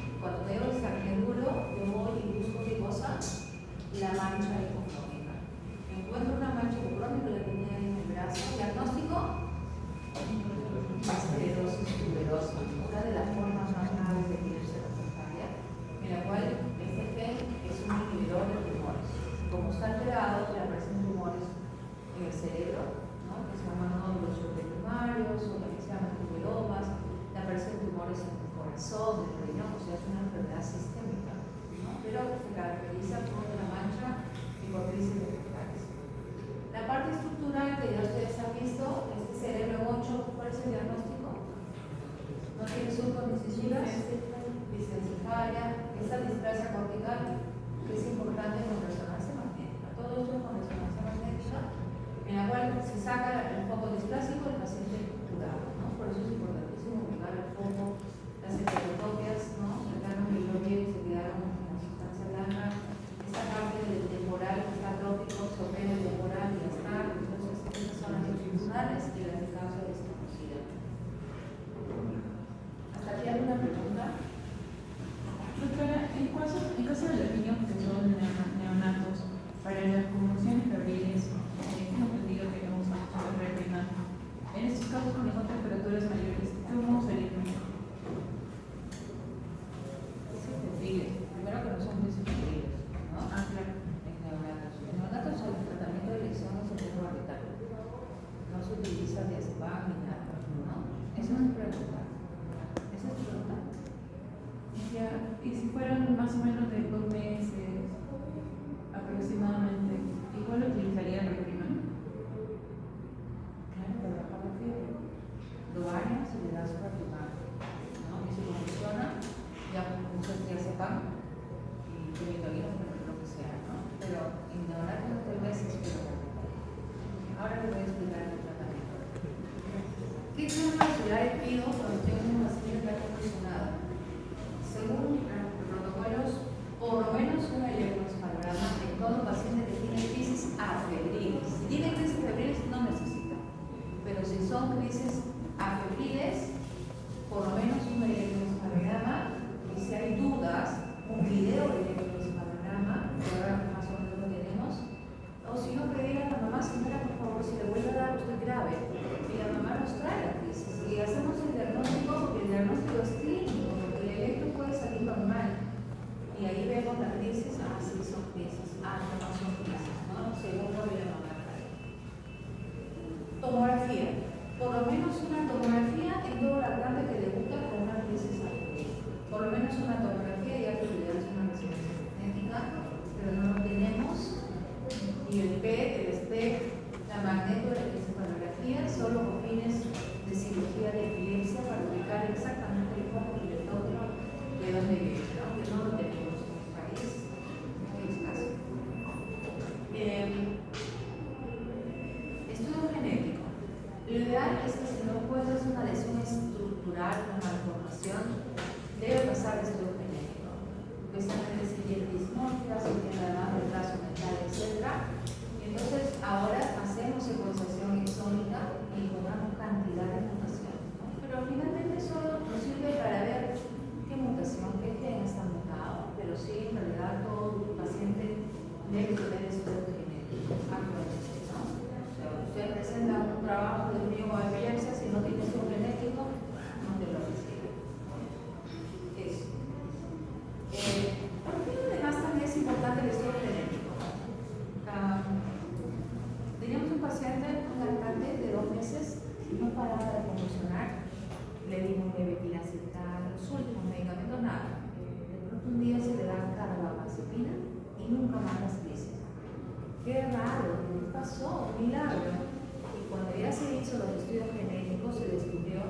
caso de los niños que son neonatos, para las convulsiones febriles, tengo entendido que no usan Repriman. En estos casos, cuando son temperaturas mayores, ¿cómo sería mejor? Primero que no son crisis febriles, ¿no? Ah, claro. En neonatos. En neonatos el tratamiento de elección es el tiempo orbital. No se utiliza diazepam ni nada, ¿no? Esa es mi pregunta. Esa es tu pregunta. Ya, y si fueran más o menos de 2 meses aproximadamente, ¿igual utilizaría el Repriman? Claro, para bajar la fiebre. Lo bañas y le das Repriman, ¿no? Y si funciona, ya usas diazepam y ketamina, lo que sea, ¿no? Pero en neonatos de 3 meses, pero ahora les voy a explicar el tratamiento. ¿Qué ciudades pido cuando tengo un paciente que ha convulsionado? Según los protocolos, por lo menos un electroencefalograma en todo paciente que tiene crisis afebriles. Si tiene crisis febriles, no necesita. Pero si son crisis afebriles, por lo menos un electroencefalograma. Y si hay dudas, un video de electroencefalograma, que ahora más o menos lo tenemos. O si no, pedir a la mamá, señora, por favor, si le vuelve a dar usted grave. Y la mamá nos trae la crisis. Y hacemos el diagnóstico, porque el diagnóstico es clínico. El electro puede salir normal y ahí vemos la crisis, sí son crisis, no son crisis, ¿no? Según lo que la mamá trae. Tomografía, por lo menos una tomografía en todo lactante que debuta con una crisis aguda. Por lo menos una tomografía, ya que es una resonancia magnética, pero no lo tenemos. Y el PET, el SPEC, la magnetoelectroencefalografía, solo con fines de cirugía de epilepsia para ubicar exactamente el foco y el tóxico de dónde viene, ¿no? Que no lo tenemos en el país, muy escaso. Estudio genético. Lo ideal es que si no encuentras una lesión estructural con malformación, debe pasar estudio genético. Especialmente si tiene dismorfia, si tiene además retraso mental, etc. Y entonces ahora hacemos secuenciación exónica y encontramos cantidad de mutaciones, ¿no? Pero finalmente solo nos sirve para ver qué mutación, qué gen está mutado, pero sí en realidad todo paciente debe tener estudio genético actualmente, ¿no? O sea, usted presenta un trabajo de niño con epilepsia, si no tiene estudio genético, no te lo recibe. Eso. ¿Por qué además también es importante el estudio genético? Teníamos un paciente, un lactante de 2 meses, no paraba de convulsionar, le dimos levetiracetam, los últimos medicamentos, nada. De pronto un día se le da carbamazepina y nunca más las crisis. Qué raro, ¿qué pasó? Un milagro. Y cuando ya se hizo los estudios genéticos, se descubrió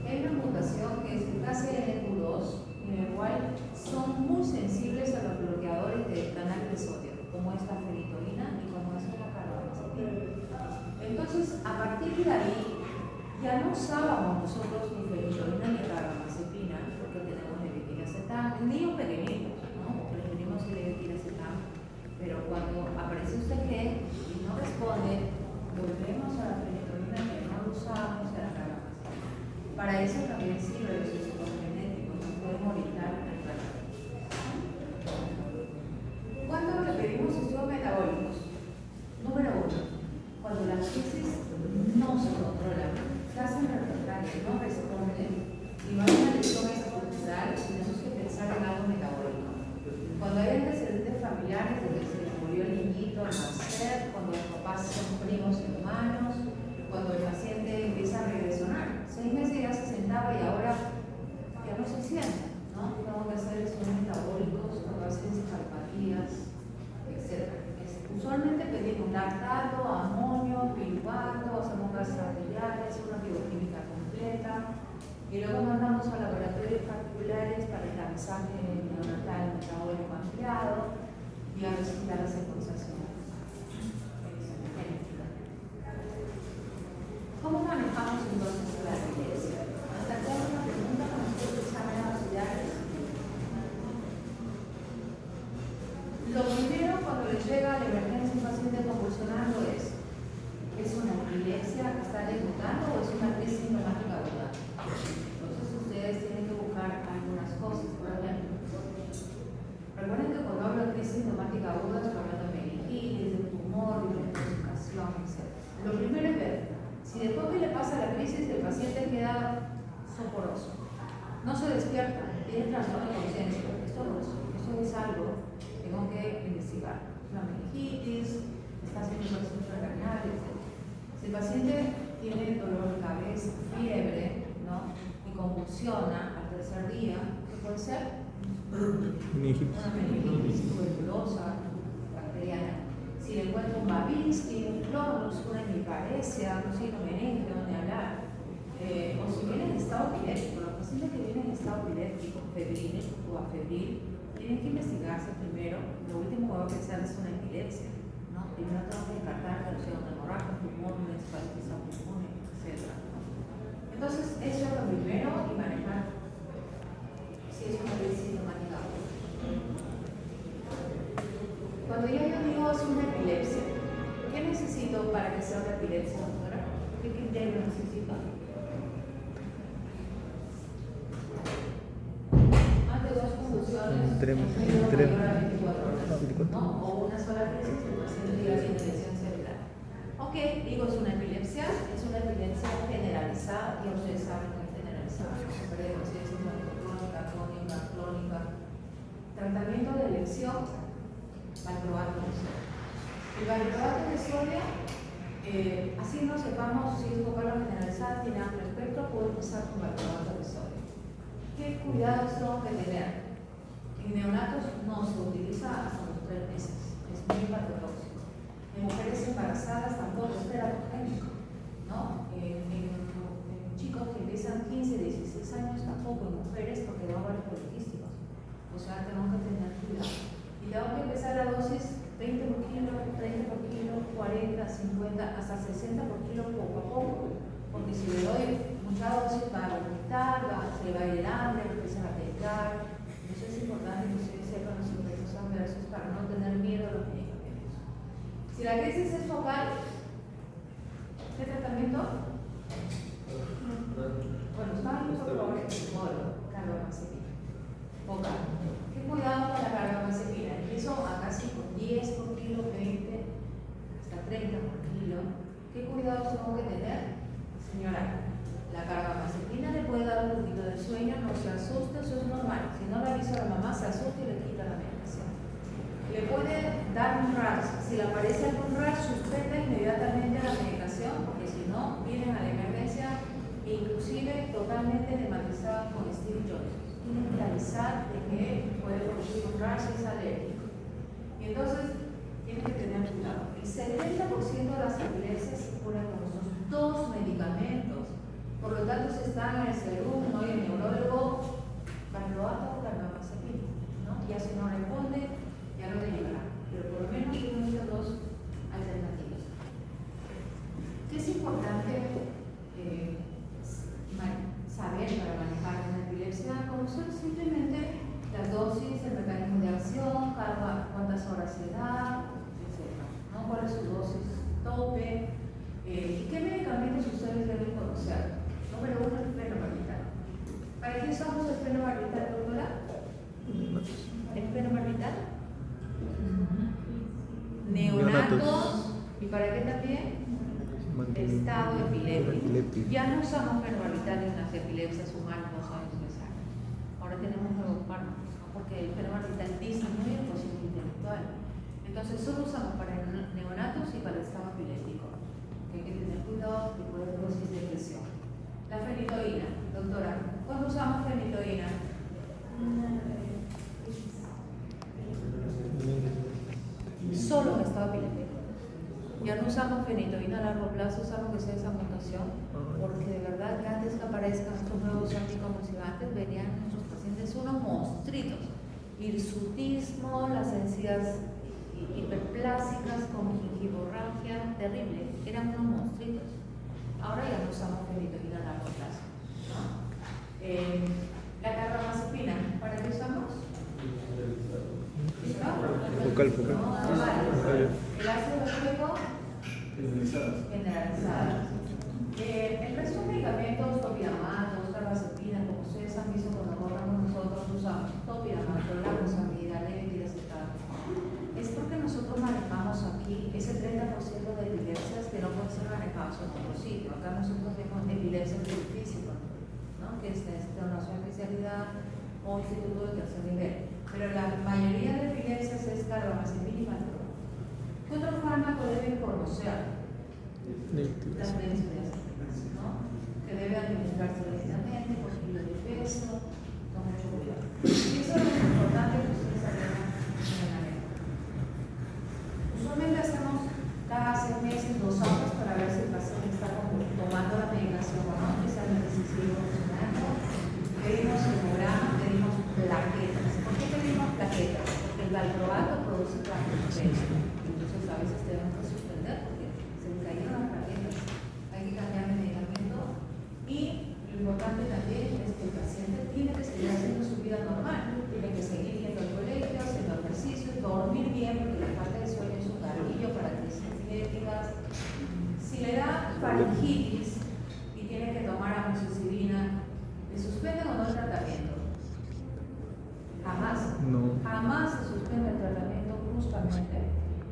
que hay una mutación que es el KCNQ2, en el cual son muy sensibles a los bloqueadores del canal de sodio, como es la ferritina y como es la carbamazepina. Entonces, a partir de ahí, ya no usábamos nosotros ni ferritina ni carbamazepina, porque tenemos levetiracetam, en niños pequeñitos, ¿no? Preferimos el levetiracetam, pero cuando aparece usted que y no responde, volvemos a la ferritina que no lo usamos, a la carbamazepina. Para eso también sirven los estudios genéticos, nos podemos orientar al tratamiento. ¿Cuándo le pedimos estudios metabólicos? Número 1, cuando la crisis no se controla, se hacen refractarios, no responden, y no hay una lesión estructural, tenemos que pensar en algo metabólico. Cuando hay antecedentes familiares de que se le murió el niñito al nacer, cuando los papás son primos hermanos, cuando el paciente empieza a regresionar, 6 meses ya se sentaba y ahora ya no se sienta, ¿no? Tengo que hacer estudios metabólicos, cuando hacen encefalopatías, etc. Usualmente pedimos lactato, amonio, piruvato, hacemos gases arteriales, una bioquímica completa y luego mandamos a laboratorios particulares para el avisaje neonatal metabólico ampliado y a visitar la secuenciación. ¿Cómo manejamos entonces la epilepsia? Hasta aquí hay una pregunta con respecto a exámenes auxiliares. Lo primero cuando les llega a la emergencia un paciente convulsionando es una epilepsia que está debutando o es una crisis sintomática aguda. Entonces ustedes tienen que buscar algunas cosas. Por ejemplo, recuerden que paciente queda soporoso, no se despierta, tiene trastorno de conciencia. Eso es algo que tengo que investigar. La meningitis, está haciendo procesos renales, etc. Si el paciente tiene dolor de cabeza, fiebre, ¿no? Y convulsiona al tercer día, ¿qué puede ser? Una meningitis tuberculosa, bacteriana. Si le encuentro un Babinski, un clonus, una hemiparesia, un sinomeningio, ni hablar. O si viene en estado epiléptico, los pacientes que vienen en estado epiléptico, febril o afebril, tienen que investigarse primero. Lo último que voy a pensar es una epilepsia, ¿no? Primero tengo que descartar que sea un hemorragia, pulmón, una encefalitis pulmónica, etc. Entonces, eso es lo primero y manejar si es una sintomática. Cuando yo digo es una epilepsia, ¿qué necesito para que sea una epilepsia, doctora? ¿Qué criterio necesito? Más de 2 convulsiones en periodo mayor a 24 horas, ¿no? O una sola crisis, el paciente ya tiene lesión cerebral. Ok, digo es una epilepsia generalizada, y ustedes saben que es generalizada, crónica. Tratamiento de elección, valproato de sodio. El valproato de sodio, así no sepamos si es focal o generalizada, tiene amplio espectro, puedo empezar con valproato de sodio. ¿Qué cuidados tengo que tener? En neonatos no se utiliza hasta los 3 meses, es muy hepatotóxico. En mujeres embarazadas tampoco es teratogénico, ¿no? En chicos que empiezan 15, 16 años tampoco, en mujeres porque dan ovarios poliquísticos. O sea, tenemos que tener cuidado. Y tengo que empezar la dosis 20 por kilo, 30 por kilo, 40, 50, hasta 60 por kilo poco a poco. Porque si le doy mucha dosis va a vomitar, se le va a ir el hambre, empieza a pecar. Eso es importante que ustedes sepan los efectos adversos para no tener miedo a los medicamentos. Si la crisis es focal, ¿qué tratamiento? Bueno, estamos por favor en el modo carbamazepina. Focal. ¿Qué cuidado con la carbamazepina? Empiezo a casi con 10 por kilo, 20, hasta 30 por kilo. ¿Qué cuidados tengo que tener? Señora, la carbamazepina le puede dar un poquito de sueño, no se asuste, eso es normal. Si no le avisa a la mamá, se asusta y le quita la medicación. Le puede dar un rash. Si le aparece algún rash, suspenda inmediatamente la medicación, porque si no, vienen a la emergencia, inclusive totalmente hematizada con Steve Johnson. Tienen que avisar de que puede producir un rash, es alérgico. Y entonces, tienen que tener cuidado. El 70% de las epilepsias se curan con esos 2 medicamentos. Por lo tanto, si están en el serum, no hay el neurólogo, valproato o carbamazepina, ¿no? Ya si no responde, ya no le llegará. Pero por lo menos tienen estas 2 alternativas. ¿Qué es importante saber para manejar una epilepsia? Conocer simplemente las dosis, el mecanismo de acción, cuántas horas se da, etc., ¿no? ¿Cuál es su dosis tope? ¿Y qué medicamentos ustedes deben conocer? Número 1, el fenobarbital. ¿Para qué usamos el fenobarbital, doctora? ¿El fenobarbital? Neonatos. ¿Y para qué también? Estado epiléptico. Ya no usamos fenobarbital en las epilepsias humanas, no sabemos empezar. Ahora tenemos nuevos fármacos, ¿no? Porque el fenobarbital disminuye el cociente intelectual. Entonces solo usamos para neonatos y para el estado epiléptico. Hay que tener cuidado de poder dosis de presión. La fenitoína, doctora, ¿cuándo usamos fenitoína? Solo en estado epiléptico. Ya no usamos fenitoína a largo plazo, usamos que sea esa mutación, porque de verdad que antes que aparezcan estos nuevos anticonvulsivantes venían nuestros pacientes unos monstruitos, hirsutismo, las encías hiperplásicas con gingivorragia, terrible, eran unos monstruitos. Ahora ya no usamos fenitoína a largo plazo, ¿no? La carbamazepina, ¿para qué usamos? Focal. El ácido valproico generalizadas. El resto de medicamentos, topiramato, carbamazepina, como ustedes han visto cuando corramos nosotros, usamos topiramato, lamosamida, levetiracetam. Es porque nosotros manejamos aquí ese 30% de epilepsias que no pueden ser manejados en otro sitio. Acá nosotros vemos epilepsias si necesita una especialidad o instituto de tercer nivel. Pero la mayoría de epilepsias es carbamazepina y valproat. ¿Qué otro fármaco deben conocer? Las benzodiazepinas, ¿no? Que debe administrarse debidamente, con kilo de peso, con mucho cuidado. Y eso es lo más importante que ustedes aprendan en la lengua. Usualmente hacemos cada 6 meses 2 horas para ver si el paciente está tomando la medicación o no, que sea decisivo funcionando. Pedimos hemograma, pedimos plaquetas. ¿Por qué pedimos plaquetas? Porque el valproato produce plaquetas. Entonces a veces tenemos que suspender porque se le cayeron las plaquetas. Hay que cambiar de medicamento. Y lo importante también es que el paciente tiene que seguir haciendo su vida normal. Tiene que seguir yendo al colegio, haciendo ejercicio, dormir bien, porque la falta de sueño es un gatillo para crisis epilépticas. Si le da faringitis y tiene que tomar amoxicilina, ¿le suspenden o no el tratamiento? Jamás. No. Jamás se suspende el tratamiento bruscamente.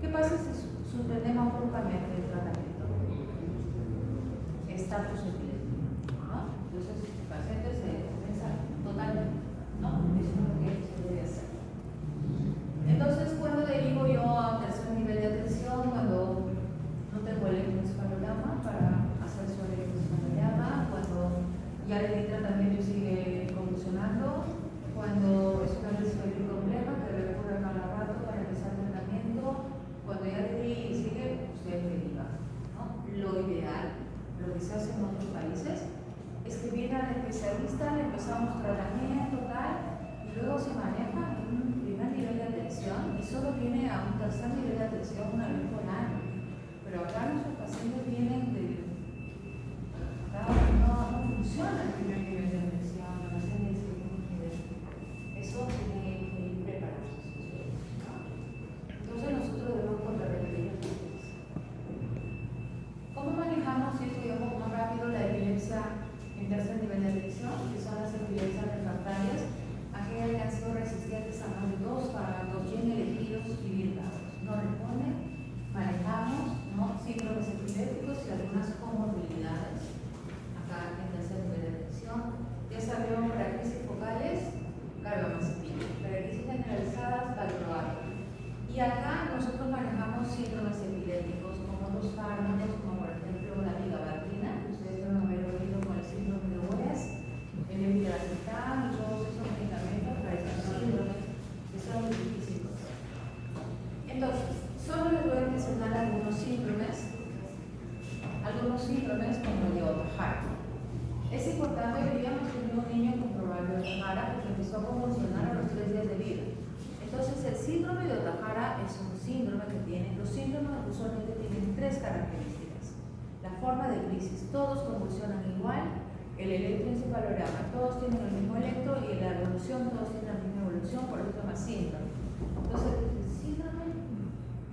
¿Qué pasa si suspendemos bruscamente el tratamiento? Estatus epiléptico, ¿no? Entonces el paciente se compensa totalmente, ¿no? Eso es lo que se debe hacer. Entonces, ¿cuándo derivo yo a tercer nivel de atención? Cuando no tengo el electroencefalograma para hacer su electroencefalograma, cuando ya le di tratamiento y sigue convulsionando, cuando es una crisis febril compleja que recurre a cada rato para empezar el tratamiento, cuando ya le di y sigue, usted deriva, ¿no? Lo ideal, lo que se hace en otros países, es que viene al especialista, le empezamos tratamiento, tal, y luego se maneja en un primer nivel de atención y solo viene a un tercer nivel de atención una vez por año. Pero acá nuestros pacientes vienen de... Acá no funciona el primer nivel de atención, el paciente dice que no nivel. Eso tiene que ir preparado. Entonces nosotros debemos contrarrepetir las cosas. ¿Cómo manejamos, si estudiamos más rápido, la epilepsia en tercer nivel de atención, que son las epilepsias refractarias, aquellas que han sido resistentes a más de 2 fármacos bien elegidos y bien dados? No responden, manejamos, ¿no? Síndromes epilépticos y algunas comorbilidades. Acá en tercer nivel de atención, ya sabemos para crisis focales, carbamazepina, para crisis generalizadas, valproato. Y acá nosotros manejamos síndromes epilépticos como otros fármacos, como por ejemplo la vigabatrina, que ustedes deben haber oído con el síndrome de West, el epiracetam y todos esos medicamentos para estos síndromes que son muy difíciles. Entonces, solo les voy a mencionar algunos síndromes como el de Ohtahara. Es importante, hoy día hemos tenido un niño con probable Ohtahara porque empezó a convulsionar a los 3 días de vida. Entonces, el síndrome de Ohtahara es un síndrome que tiene, los síndromes usualmente tienen 3 características. La forma de crisis, todos convulsionan igual, el electroencefalograma, todos tienen el mismo electro y la evolución, todos tienen la misma evolución, por eso se llama síndrome. Entonces,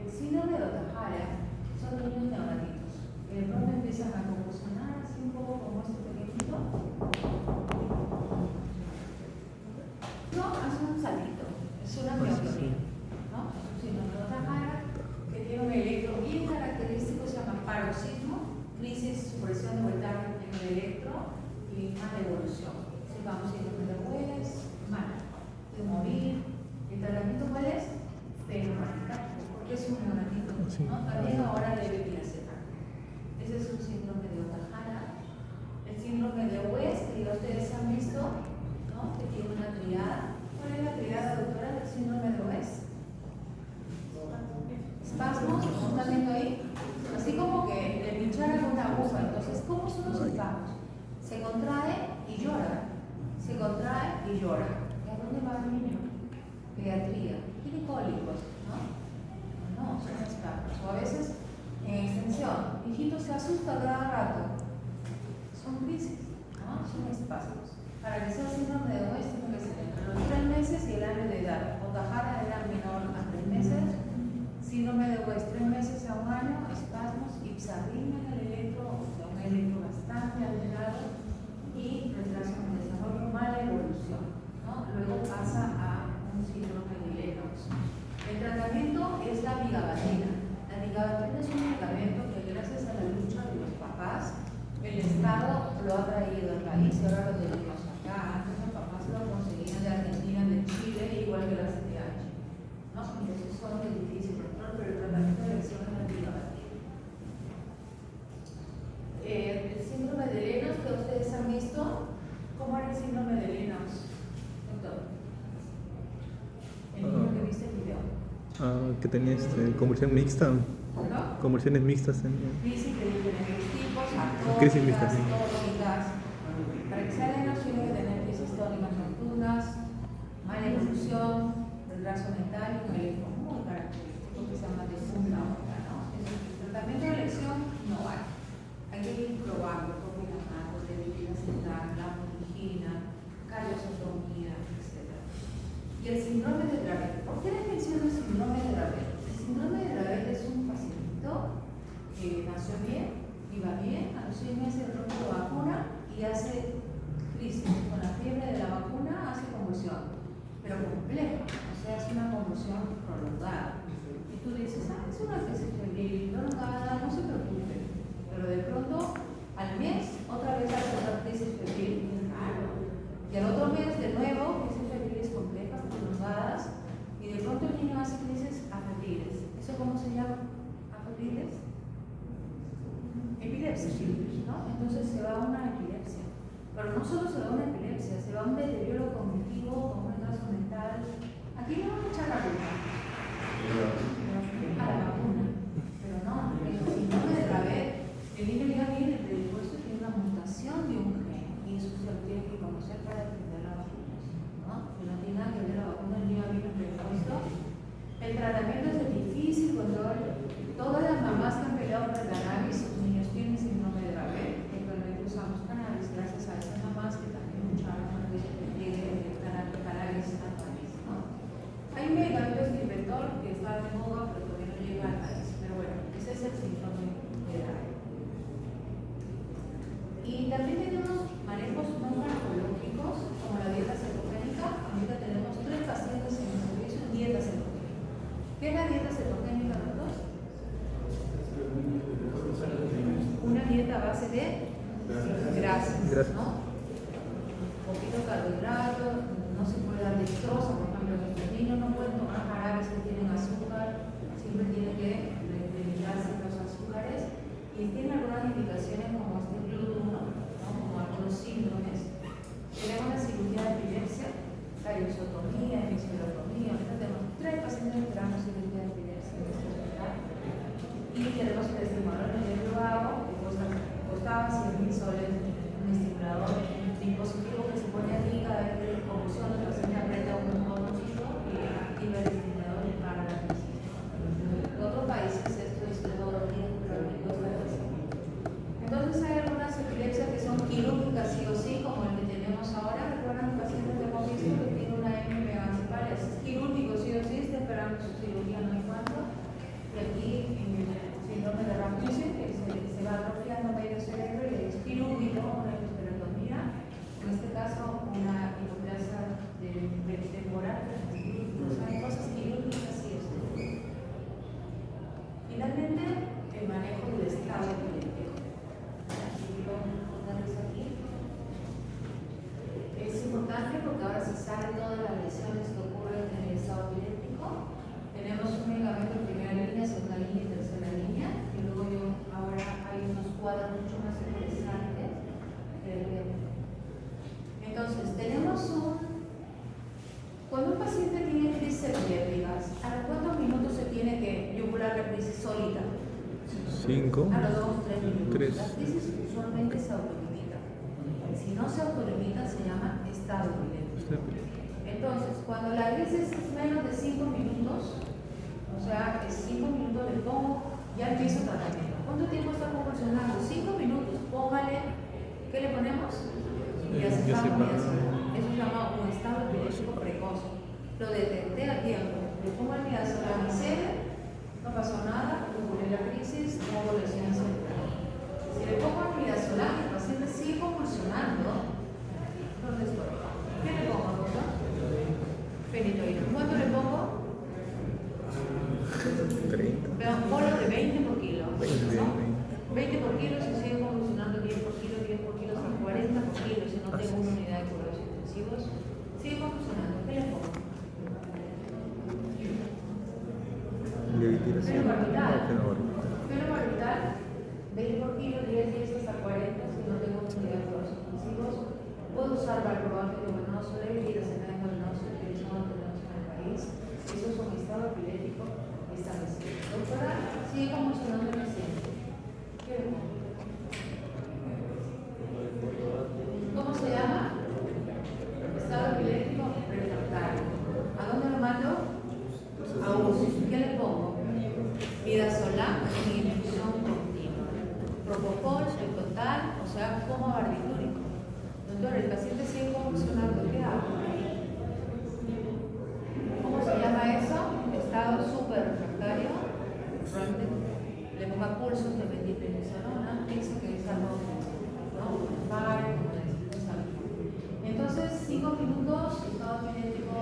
el síndrome de Ohtahara son niños neonatitos que de pronto empiezan a convulsionar así un poco como este pequeñito. No, hace un saltito, es una miotonía, ¿no? Es un síndrome de Ohtahara que tiene un electro bien característico, se llama paroxismo, crisis, supresión de voltaje en el electro y mala evolución. Si vamos a ir de West, mala, de morir. ¿El tratamiento cuál es? Fenobarbital, porque es un neonatito, ¿no? También ahora debe piracetam. Ese es un síndrome de Ohtahara. El síndrome de West, que ya ustedes han visto, ¿no? Que tiene una triada. ¿Cuál es la triada, doctora, del síndrome de West? Espasmos, ¿no están viendo ahí? Así como que le pincharan una aguja. Entonces, ¿cómo son los espasmos? Se contrae y llora. Se contrae y llora. ¿Y a dónde va el niño? Pediatría. Tiene cólicos, ¿no? No, son espasmos. O a veces, en extensión, hijito se asusta cada rato. Son crisis, ¿no? Son espasmos. Para que sea síndrome de West, tiene que ser entre los 3 meses y el año de edad. Ohtahara era menor a 3 meses. Síndrome de West, 3 meses a 1 año, espasmos, ipsarrimia en el electro, o sea, un electro bastante alterado y retraso en el desarrollo, mala evolución, ¿no? Luego pasa a un síndrome de Lennox. El tratamiento es la vigabatrina. La vigabatrina es un medicamento que gracias a la lucha de los papás, el Estado lo ha traído al país y ahora lo tenemos acá. acá. Antes los papás se lo conseguían de Argentina, de Chile, igual que la CTH. ¿No? Entonces son de difícil control, pero el tratamiento de elección es antibiótico. El síndrome de Lennox que ustedes han visto, ¿cómo era el síndrome de Lennox, doctor? El niño que viste el video. Que tenía conversión mixta. ¿No? Conversiones mixtas tenía. Crisis de diferentes tipos, Crisis mixta, atónicas, sí. tónicas. Para que sea Lennox tiene que tener crisis tónicas nocturnas, mala evolución, retraso mental y un elenco muy característico que se llama de funda otra, ¿no? El tratamiento de elección no vale. Hay que ir probando propilamato, terbinafenol, lamivudina, caliosotomía, etc. Y el síndrome de Dravet. ¿Por qué les menciono el síndrome de Dravet? El síndrome de Dravet es un pacientito que nació bien, iba bien, a los 6 meses rompe la vacuna y hace crisis. Con la fiebre de la vacuna hace convulsión, pero compleja, o sea, es una convulsión prolongada. Y tú dices, es una crisis febril, prolongada, no se preocupe. Pero de pronto, al mes, otra vez hace otra crisis febril, es raro. Y al otro mes, de nuevo, crisis febriles complejas, prolongadas, y de pronto el niño hace crisis afebriles. ¿Eso cómo se llama? ¿Afebriles? Epilepsia, ¿no? Entonces se va a una epilepsia. Pero no solo se va a una epilepsia, se va a un deterioro cognitivo, con un retraso mental. Aquí le vamos a echar la culpa a la vacuna. Pero no, el síndrome de Dravet, el niño llega bien predispuesto y tiene una mutación de un gen. Y eso se lo tiene que conocer para defender la vacuna, ¿no? Que no tiene nada que ver la vacuna, el niño viene predispuesto. El tratamiento es de difícil control. Todas las mamás que han peleado por el cannabis, sus niños tienen síndrome de Dravet. Actualmente usamos cannabis gracias a esas mamás que también lucharon para que llegue el cannabis al país, ¿no? Hay un medicamento estilbentol que está de moda, pero todavía no llega al país. Pero bueno, ese es el síndrome de Dravet. Y también tenemos manejos no farmacológicos, como la dieta cetogénica. Ahorita tenemos 3 pacientes en el servicio en dieta cetogénica. ¿Qué es la dieta cetogénica, doctor? Una dieta a base de grasas, ¿no? Poquito carbohidratos, no se puede dar dextrosa, por ejemplo, nuestros niños no pueden tomar jarabes que tienen azúcar, siempre tienen que limitarse los azúcares y tienen algunas indicaciones como este gluten, ¿no? Como algunos síndromes. Tenemos la cirugía de epilepsia, caliosotomía, episiotomía. Ahorita tenemos 3 pacientes esperando cirugía de epilepsia en este hospital. Y tenemos el estimulador de nervio vago, que costaba 100.000 soles, un estimulador, un dispositivo que se pone aquí cada vez que convulsiona, el paciente aprieta un botoncito y activa el estimulador y para la crisis. En otros países esto es metodología, pero en México está así. Entonces hay algunas epilepsias que son quirúrgicas sí o sí, como el que tenemos ahora. Recuerdan el paciente que hemos visto que tiene una M megancefálica, es quirúrgico sí o sí, está esperando su cirugía no hay cuánto. Y aquí en el síndrome de Rasmussen, que se va atrofiando medio cerebro y es quirúrgico, una histerectomía, en este caso una hipoplasia temporal, o sea, hay cosas quirúrgicas sí o sí. Finalmente, el manejo del estado epiléptico. Es importante porque ahora se sabe todas las lesiones que ocurren en el estado epiléptico. Tenemos un medicamento en primera línea, segunda línea y tercera línea, y luego ahora hay unos cuadros mucho más interesantes. Entonces, cuando un paciente tiene crisis epilépticas, ¿a los cuántos minutos se tiene que yugular la crisis solita? 5. A los 2, 3 minutos. 3. Las crisis usualmente se autolimitan. Si no se autolimita, se llama estado epiléptico. Entonces, cuando la crisis es menos de 5 minutos, o sea, es 5 minutos le pongo, ya empiezo el tratamiento. ¿Cuánto tiempo está convulsionando? 5 minutos, póngale, ¿qué le ponemos? Y midazolam. Eso se llama un estado epiléptico precoz. Lo detecté a tiempo. Le pongo el midazolam y cede, no pasó nada, regulé la crisis, no hubo lesiones cerebrales. Si le pongo el midazolam y el paciente sigue convulsionando, ¿dónde estoy? ¿Qué le pongo, doctor? Fenitoína. ¿Cuánto le pongo? 30. Pero un bolo de 20 por kilo. 20, ¿No? 20 por kilo, si sigue convulsionando 10 por kilo, 10 por kilo, son 40 por kilo, si no tengo una unidad de curación. Sigue convulsionando. ¿Qué le pongo? Levitiración. Fenobarbital. No, fenobarbital. Fenobarbital, 20 por kilo, 10 hasta 40, si no tengo utilidad de los suspensivos. Puedo usar valproato endovenoso, levetiracetam endovenoso, utilizado endovenoso en el país. Eso es un estado epiléptico establecido. Doctora, sigue convulsionando el paciente. ¿Qué le pongo? ¿Cómo se llama? Estado epiléptico refractario. ¿A dónde lo mando? A UCI. ¿Qué le pongo? Midazolam en infusión continua. Propofol, el total, o sea, coma barbitúrico. Doctor, el paciente sigue convulsionando. ¿Qué hago? ¿Cómo se llama eso? Estado súper refractario. Le ponga pulsos de metilprednisolona. Piensa que es algo, ¿no? Entonces, 5 minutos, estado epiléptico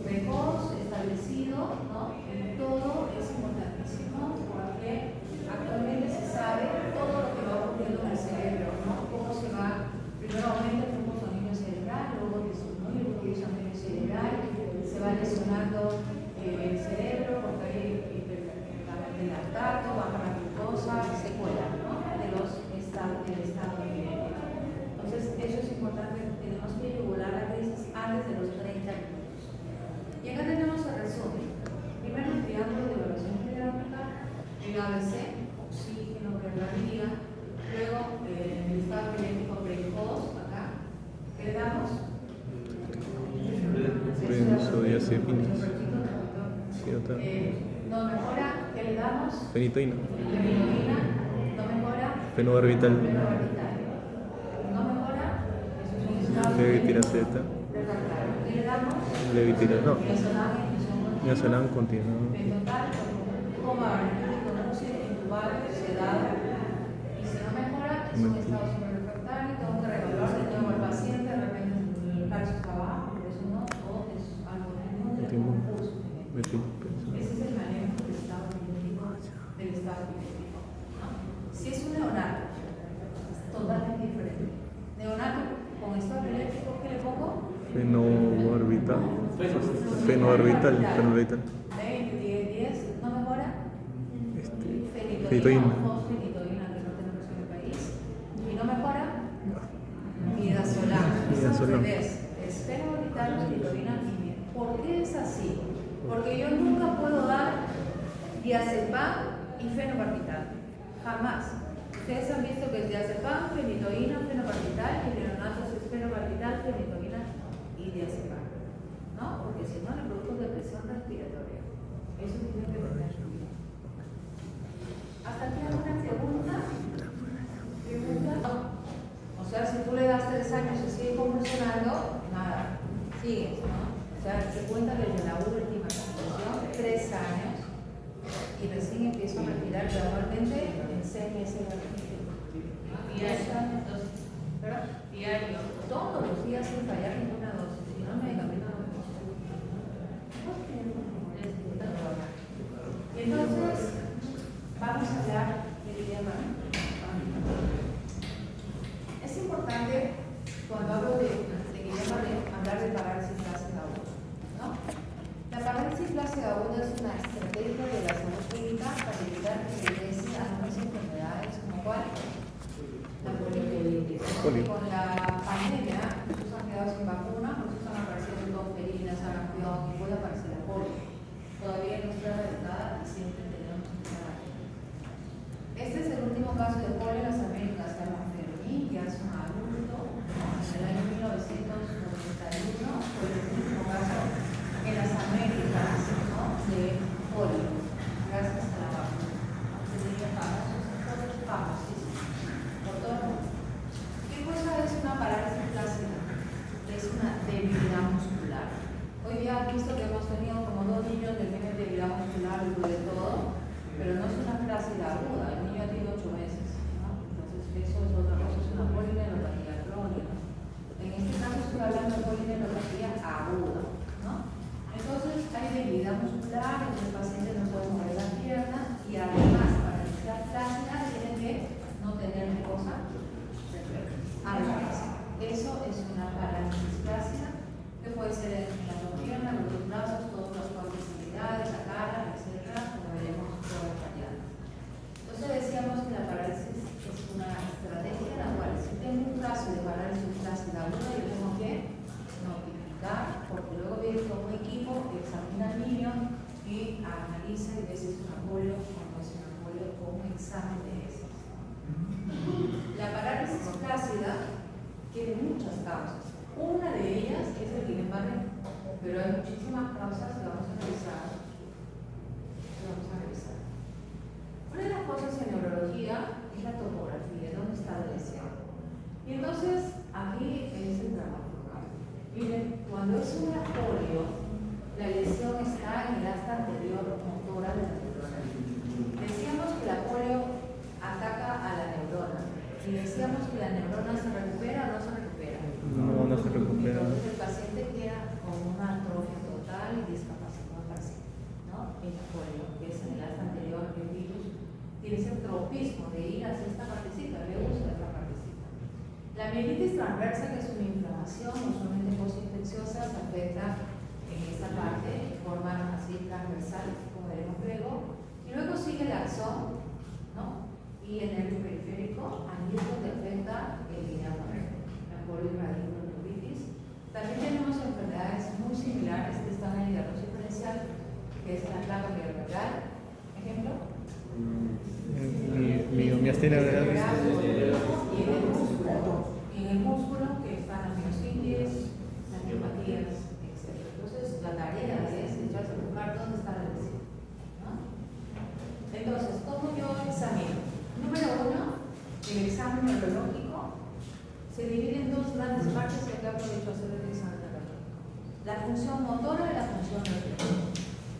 precoz, establecido, ¿no? En todo es importantísimo porque actualmente se sabe todo lo que va ocurriendo en el cerebro, ¿no? Cómo se va, primero aumenta el flujo sanguíneo cerebral, luego disminuye el flujo sanguíneo cerebral, se va lesionando el cerebro porque hay el lactato, baja la glucosa, secuela, ¿no? Del estado epiléptico. Entonces, eso es importante, tenemos que regular la crisis antes de los 30 minutos. Y acá tenemos el resumen. Primero el triángulo de evaluación hidráulica, el ABC, oxígeno, prerradía, luego el estado epiléptico precoz, acá. ¿Qué le damos? Benzodiazepinas. Sí, otra. No mejora, ¿qué le damos? Fenitoína. Fenitoína, no mejora. Fenobarbital. Fenobarbital. No mejora, eso es un estado Levetiracetam. refractario. ¿Qué le damos? Levitiracetam. No. Midazolam, Midazolam continuo. en total, coma barbitúrico, náusea, intubado, sedado. Y si no mejora, es un estado superrefractario, tengo que reevaluar de nuevo al paciente, de repente el calcio está bajo, por eso no, o es algo de un pulso. Ese es el manejo del estado epiléptico, ¿no? Si es un neonato, es totalmente diferente. Neonato con estado epiléptico, ¿qué le pongo? Fenobarbital. Fenobarbital. 20, 10, ¿no mejora? Fenitoína. Fosfenitoína, que no tenemos en el país. ¿Y no mejora? Midazolam. Midazolam. Es fenobarbital, fenitoína y midazolam. ¿Por qué es así? Porque yo nunca puedo dar diazepam y fenobarbital. Jamás. Ustedes han visto que es diazepam, fenitoína, fenobarbital, y en neonatos es fenobarbital, fenitoína y diazepam. ¿No? Porque si no le produjo depresión respiratoria. Eso tiene que tener. ¿Hasta aquí alguna pregunta? ¿Pregunta? O sea, si tú le das 3 años y sigue convulsionando, nada, sigues, ¿no? O sea, se cuenta desde la última convulsión, 3 años, y recién empiezo a retirar gradualmente en 6 meses de repetición. Diario. ¿Verdad? Diario. Todos los días sin fallar ninguna dosis, si no me medicamento no me gusta. Y entonces, vamos a hablar del idioma. Es importante, cuando hablo de idioma, hablar de parálisis flácida aguda, ¿no? La parálisis flácida aguda es una estrategia de la salud pública para evitar que regrese a otras enfermedades como cuál? La poliomielitis. Con la pandemia, muchos han quedado sin vacuna, muchos han aparecido tosferina, sarampión, y puede aparecer la polio. Todavía no está erradicada y siempre tenemos que estar. Este es el último caso de polio en las Américas, Carlos Fermín, que es un adulto, en el año 1991, fue el último caso en las Américas, ¿no? De polio, gracias a la vacuna. Se diría famosísimo, por todo el mundo. ¿Qué cosa es una parálisis flácida? Es una debilidad muscular. Hoy día han visto que hemos tenido como 2 niños que tienen debilidad muscular y de todo, pero no es una flácida aguda, el niño tiene 8 meses, ¿no? Entonces eso es otra cosa, es una polineuropatía crónica. En este caso estoy hablando de polineuropatía aguda, ¿no? Entonces hay debilidad muscular, el paciente no puede mover la pierna y además para que sea flácida tiene que no tener cosa al revés. Eso es una parálisis flácida que puede analiza y ve si es una polio o no es una polio con un examen de heces. La parálisis flácida tiene muchas causas. Una de ellas es el Guillain-Barré, pero hay muchísimas causas que vamos a revisar. Una de las cosas en neurología es la topografía, dónde está la lesión. Y entonces, aquí es el trabajo. Miren, cuando es una polio, la lesión está en el asta anterior motora de la neurona. Decíamos que la polio ataca a la neurona. Y decíamos que la neurona se recupera o no se recupera. No se recupera. Entonces el paciente queda con una atrofia total y discapacidad parcial, ¿no? En la polio, que es en el asta anterior, el virus tiene ese tropismo de ir hacia esta partecita, le gusta esta partecita. La mielitis transversa, que es una inflamación usualmente postinfecciosa, se afecta en esta parte, en forma así transversal, como veremos luego. Y luego sigue el axón, ¿no? Y el nervio periférico, ahí es donde afecta el Guillain-Barré, la polirradiculaneuritis. También tenemos enfermedades muy similares que están en el diagnóstico diferencial, que es la placa cerebral, ejemplo. Miomiastenia gravis. Y en el músculo, que están las miocitis, las miopatías, etc. Entonces, la tarea es echarse a buscar dónde está la lesión, ¿no? Entonces, ¿cómo yo examino? Número uno, el examen neurológico se divide en dos grandes partes que acá aprovecho hacer el examen neurológico. La función motora y la función refleja.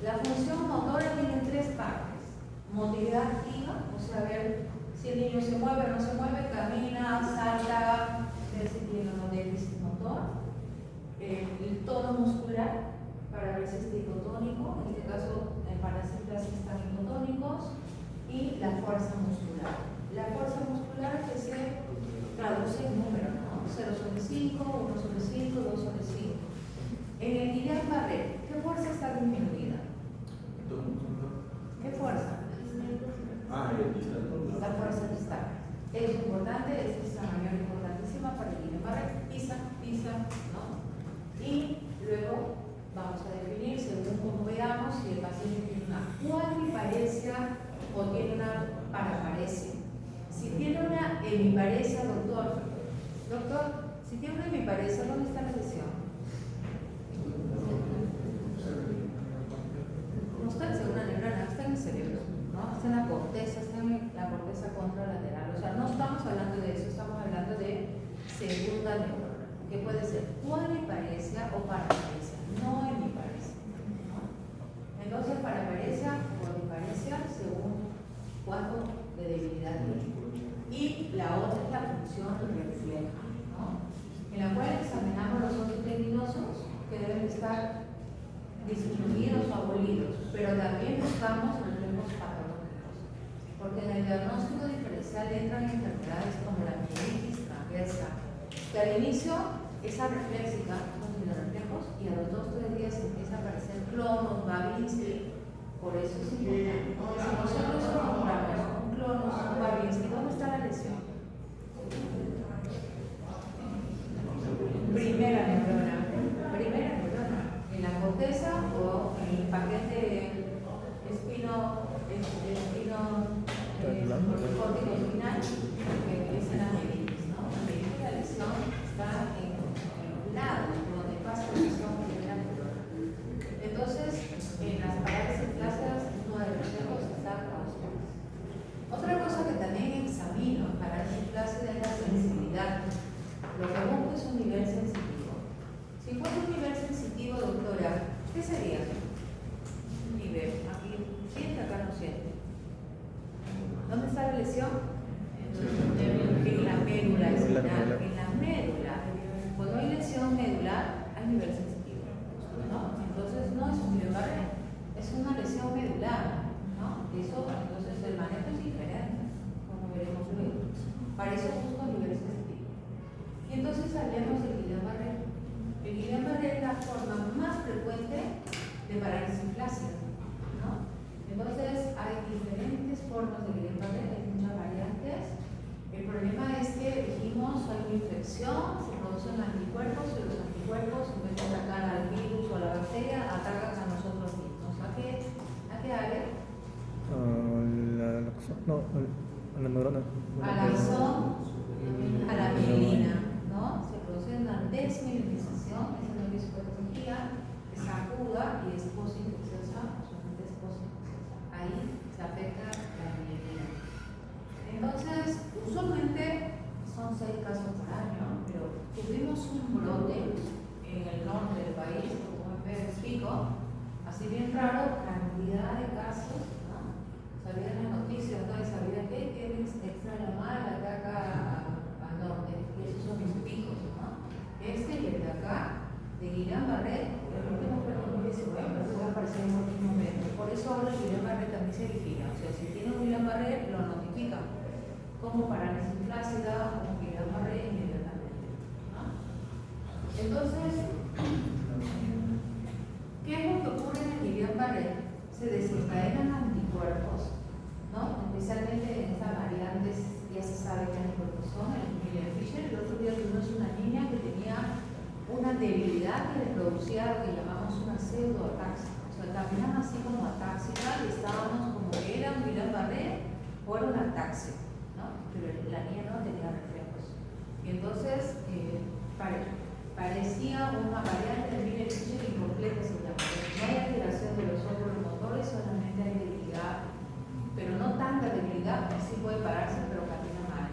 La función motora tiene tres partes. Motilidad activa, o sea, ver si el niño se mueve o no se mueve, camina, salta, ver si tiene un déficit motor. El tono muscular, para ver si es hipotónico, en este caso en parasitas están hipotónicos, y la fuerza muscular. La fuerza muscular que se traduce en números, ¿no? 0/5, 1/5, 2/5. En el Guillain-Barré, ¿qué fuerza está disminuida? ¿Qué fuerza? La fuerza distal. Es importante, esta es la mayor importantísima para el Guillain-Barré. Pisa, ¿no? Y luego vamos a definir, según como veamos, si el paciente tiene una cuadriparesia o tiene una paraparesia. Si tiene una hemiparesia, doctor, si tiene una hemiparesia, ¿dónde está la lesión? No está en segunda neurona, está en el cerebro, ¿no? Está en la corteza, contralateral. O sea, no estamos hablando de eso, estamos hablando de segunda neurona, que puede ser cuadriparesia o paraparesia, no hemiparesia, ¿no? Entonces, paraparesia o hemiparesia según cuánto de debilidad tiene. Y la otra es la función refleja, ¿no? En la cual examinamos los ojos tendinosos que deben estar disminuidos o abolidos, pero también buscamos reflejos patológicos, porque en el diagnóstico diferencial entran enfermedades como la mielitis transversa, que al inicio es reflexica, no tiene reflejos, y a los 2 o 3 días empieza a aparecer clonos, Babinski. Por eso es importante. Si nosotros encontramos un clonus, un Babinski, ¿dónde está la lesión? Primera neurona, en la corteza o en el paquete córtico espinal, que es la mielitis, ¿no? La lesión está en los lados, donde pasa la lesión primera neurona. Entonces, en las parálisis flácidas, uno de los reflejos está causado. Otra cosa que también examino para No, a la neurona. A la ISO, a la mielina, ¿no? Se produce una desmielinización, esa no es fisiopatología, es aguda y es postinfecciosa, usualmente es postinfecciosa. Ahí se afecta la mielina. Entonces, usualmente son 6 casos por año, pero tuvimos un brote en el norte del país, como en Pérez Pico, así bien raro, cantidad de casos, ¿no? Salían las noticias, ¿no? Y sabía que tienes extra la mala de acá al norte, y esos son mis picos, ¿no? Este y el de acá, de Guillain-Barré, el último fue en 2019, pero se va a aparecer en último momento. Por eso ahora el Guillain-Barré también se vigila, o sea, si tiene un Guillain-Barré, lo notifican, como parálisis flácida, como Guillain-Barré inmediatamente, ¿no? Entonces, ¿qué es lo que ocurre en el Guillain-Barré? Se desencadenan anticuerpos, ¿no? Especialmente en estas variantes, ya se sabe qué anticuerpos son, el Guillain-Fisher. El otro día tuvimos una niña que tenía una debilidad que le producía lo que llamamos una pseudoataxia. O sea, caminaban así como atáxica y estábamos como que era un Guillain-Barré o era una ataxia, ¿no? Pero la niña no tenía reflejos. Y entonces, parecía una variante del Guillain-Fisher incompleta, se llama. No hay alteración de los órganos motores, solamente hay debilidad, pero no tanta debilidad, sí puede pararse, pero camina mal.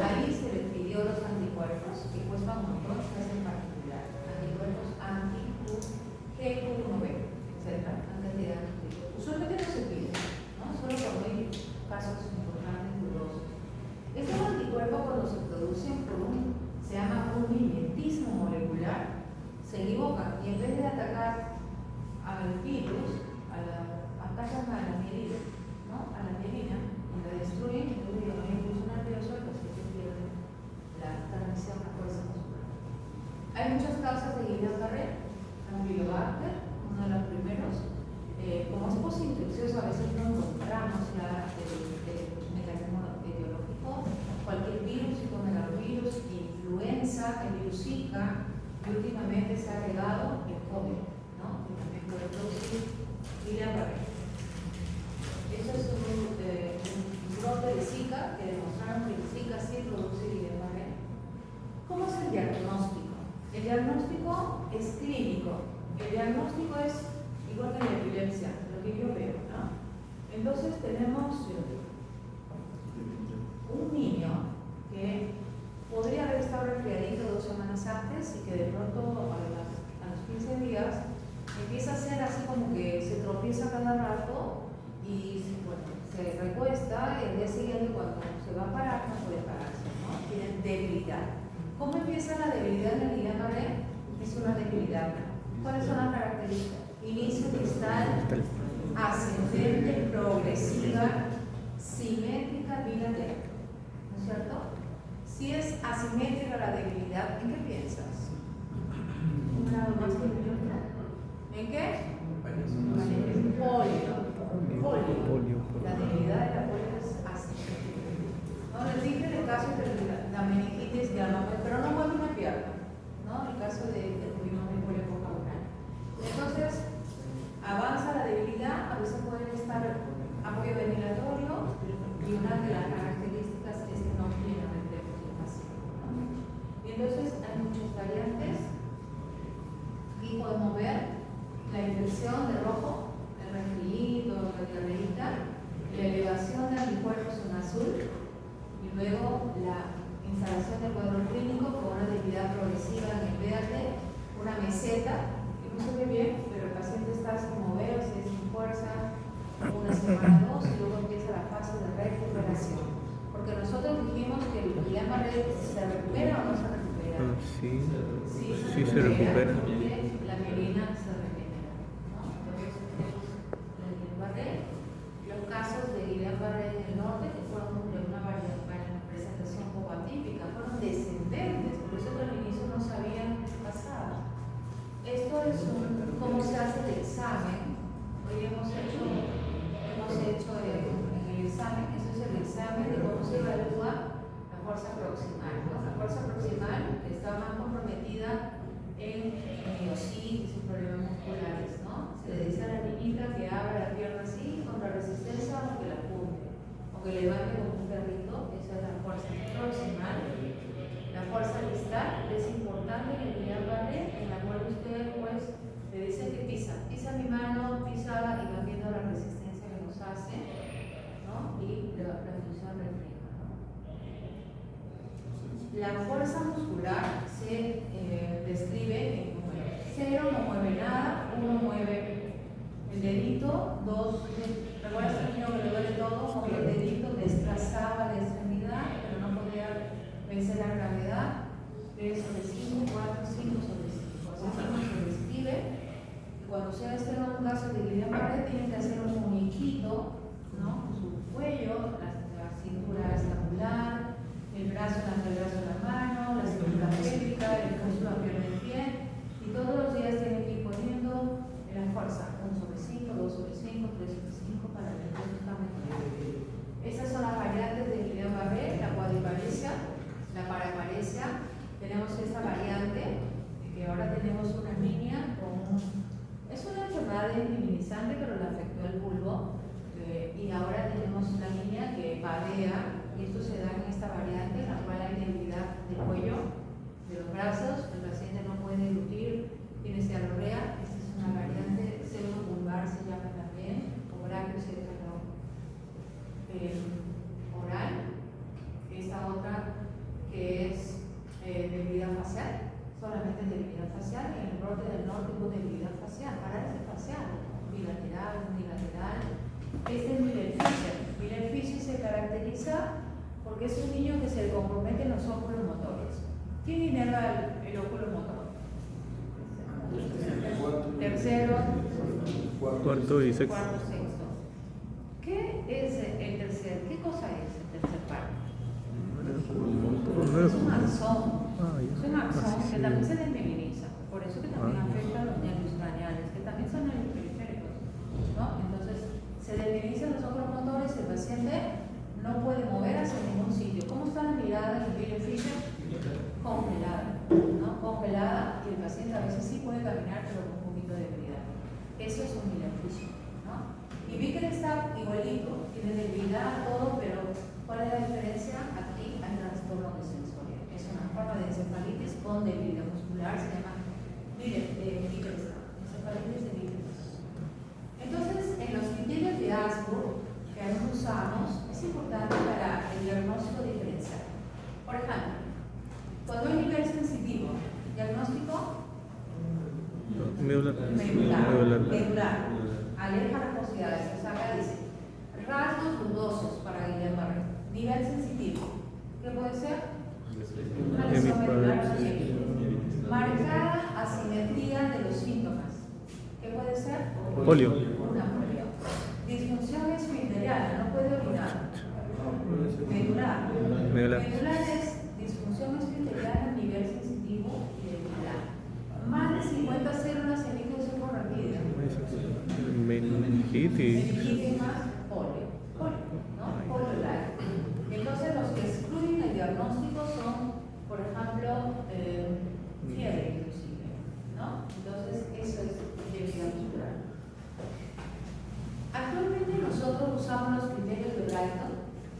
Ahí se le pidió los anticuerpos, que cuestan un montón, en particular. Anticuerpos anti-G1B, etc. Usualmente no se pide, ¿no? Solo cuando hay casos importantes dudosos. Estos anticuerpos, cuando se producen se llama un mimetismo molecular, se equivocan y en vez de atacar al virus, atacan a la mielina, ¿no? A la mielina, y la destruyen, y entonces no hay impulso nervioso, el paciente pierde la transmisión a fuerza muscular. Hay muchas causas de Guillain-Barré, Campylobacter, uno de los primeros. Como es postinfeccioso, a veces no encontramos ya el mecanismo etiológico. Cualquier virus, citomegalovirus, influenza, el virus Zika, y últimamente se ha agregado el COVID, ¿no? Que también puede producir Guillain-Barré. Eso es un brote de Zika que demostraron que el Zika sí produce Guillain-Barré. ¿Cómo es el diagnóstico? El diagnóstico es clínico. El diagnóstico es igual que la epilepsia, lo que yo veo, ¿no? Entonces tenemos un niño que podría haber estado resfriadito 2 semanas antes y que de pronto a los 15 días empieza a ser así como que se tropieza cada rato y bueno, se recuesta y el día siguiente cuando se va a parar no puede pararse, ¿no? Tiene debilidad. ¿Cómo empieza la debilidad en el Guillain-Barré? Es una debilidad. ¿Cuáles son las características? Inicio distal, ascendente, progresiva, simétrica, bilateral. ¿No es cierto? Si es asimétrica la debilidad, ¿en qué piensas? ¿Un grado más que el otro? ¿En qué? Polio. La debilidad de la polio es asimétrica. No, les dije en el caso de la meningitis, pero no mueve una pierna, ¿no? El caso de polio pulmonar. Entonces, avanza la debilidad, a veces pueden estar apoyo ventilatorio y una de las características es que no tiene reflejos del paciente, ¿no? Y entonces hay muchas variantes. Aquí podemos ver la infección de rojo, el resfriado, la diarreíta, la elevación de anticuerpos en azul y luego la instalación del cuadro clínico con una debilidad progresiva en el verde, una meseta que no se ve bien, pero el paciente está sin moverse, sin fuerza, una semana, 2 y luego empieza la fase de recuperación. Porque nosotros dijimos que el Guillain-Barré se recupera o no se recupera. Sí, se recupera. La mielina se regenera, ¿no? Entonces tenemos el Guillain-Barré, los casos de Guillain-Barré en el norte que fueron de una presentación poco atípica, fueron descendentes, por eso que al inicio no sabían qué pasaba. Esto es cómo se hace el examen. Hoy hemos hecho en el examen, eso es el examen de cómo se evalúa la fuerza proximal, ¿no? La fuerza proximal está más comprometida en miositis y problemas musculares, ¿no? Se le dice a la niñita que abra la pierna así contra resistencia o que la apunte, o que levante como un perrito, esa es la fuerza proximal. La fuerza distal es importante en el Guillain-Barré, en la cual usted pues le dice que pisa mi mano, pisa y va viendo la resistencia que nos hace, ¿no? Y la función refleja, ¿no? La fuerza muscular se describe en números. 0 no mueve nada, 1 mueve el dedito, 2, ¿recuerdas el niño que le duele todo? Movió el dedito, desplazaba la extremidad, pero no podía vencer la gravedad. 3 sobre 5, 4, 5 sobre 5. Así se describe. Y cuando ustedes tengan un caso de Guillain-Barré, tienen que hacer un muñequito, ¿no? Con su cuello, la cintura escapular, el brazo, el brazo de la mano, la cintura pélvica, el músculo de la pierna del pie. Y todos los días tienen que ir poniendo la fuerza 1 sobre 5, 2 sobre 5, 3 sobre 5 para que el peso está mejorado. Esas son las variantes de Guillain-Barré, la cuadriparesia, la paraparesia. Tenemos esta variante, que ahora tenemos una niña con es una enfermedad inmunizante, pero le afectó el bulbo. Y ahora tenemos una niña que pavea, y esto se da en esta variante, en la cual hay debilidad del cuello, de los brazos, el paciente no puede glutir, tiene cialorrea. Esta es una variante pseudobulbar, se llama también, o brachiocefalo oral. Esta otra que es debilidad facial, solamente debilidad facial. En el norte del norte hubo debilidad facial, parálisis facial, bilateral, unilateral. Este es Miller Fisher. Miller Fisher se caracteriza porque es un niño que se le compromete en los óculos motores. ¿Quién inerva el óculo motor? Tercero, cuarto y sexto. cuarto, sexto. ¿Qué es el tercer? ¿Qué cosa es el tercer par? Es un axón. Es un axón que también se desmeminiza. Por eso que también afecta a los nervios craneales, que también son nervios periféricos, ¿no? Entonces, se desmeminiza los óculos motores, el paciente no puede mover hacia ningún sitio. ¿Cómo está la mirada en el Miller Fisher? Congelada, ¿no? Congelada, y el paciente a veces sí puede caminar, pero con un poquito de debilidad. Eso es un Miller Fisher, ¿no? Y Vicker está igualito, tiene debilidad, todo, pero ¿cuál es la diferencia? Aquí hay trastorno de sensoria. Es una forma de encefalitis con debilidad muscular, se llama Vicker, encefalitis de Vicker. Entonces, en los criterios de Asburg que aún usamos, es importante para el diagnóstico diferencial. Por ejemplo, cuando hay nivel sensitivo, diagnóstico medular, aleja las posibilidades, o sea, acá dice rasgos dudosos para Guillain-Barré, nivel sensitivo, ¿qué puede ser? Una lesión medular marcada asimetría de los síntomas, ¿qué puede ser? Polio. Una polio. Disfunción esfinteriana, no puede orinar. Medular. Medular es disfunción esfinteriana a nivel sensitivo y debilidad. Más de 50 células en icosefalorraquídea. Meningitis. Más polio, ¿no? Polio. Entonces los que excluyen el diagnóstico son, por ejemplo, fiebre inclusive, ¿no? Entonces eso es debilidad muscular. Actualmente nosotros usamos los criterios de Brighton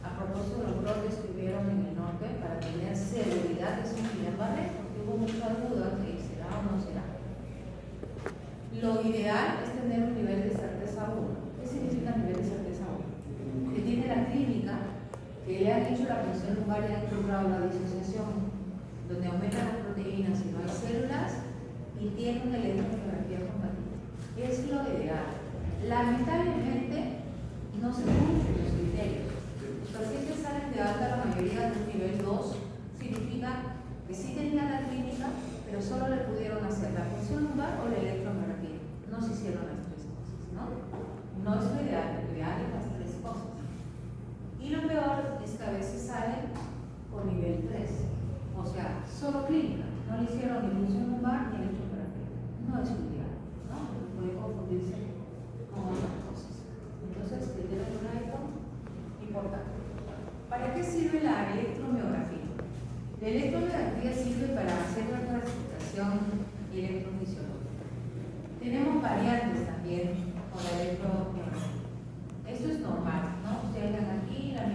a propósito de los brotes que hubieron en el norte para tener seguridad de su Guillain-Barré, porque hubo muchas dudas de será o no será. Lo ideal es tener un nivel de certeza 1. ¿Qué significa nivel de certeza 1? Que tiene la clínica, que le han hecho la función lumbar y han logrado la disociación, donde aumentan las proteínas y no hay células, y tiene una electromiografía compatible. Es lo ideal. Lamentablemente no se cumplen los criterios. Los pacientes salen de alta, la mayoría de nivel 2, significa que sí tenían la clínica, pero solo le pudieron hacer la función lumbar o la electromiografía. No se hicieron las tres cosas, ¿no? No es lo ideal es las tres cosas. Y lo peor es que a veces salen con nivel 3, o sea, solo clínica, no le hicieron ni función lumbar ni electromiografía. No es lo ideal, ¿no? Porque puede confundirse con otras cosas. Entonces, criterio de Brighton, importante. ¿Para qué sirve la electromiografía? La electromiografía sirve para hacer una clasificación electrofisiológica. Tenemos variantes también con la electromiografía. Esto es normal, ¿no? Ustedes ven aquí la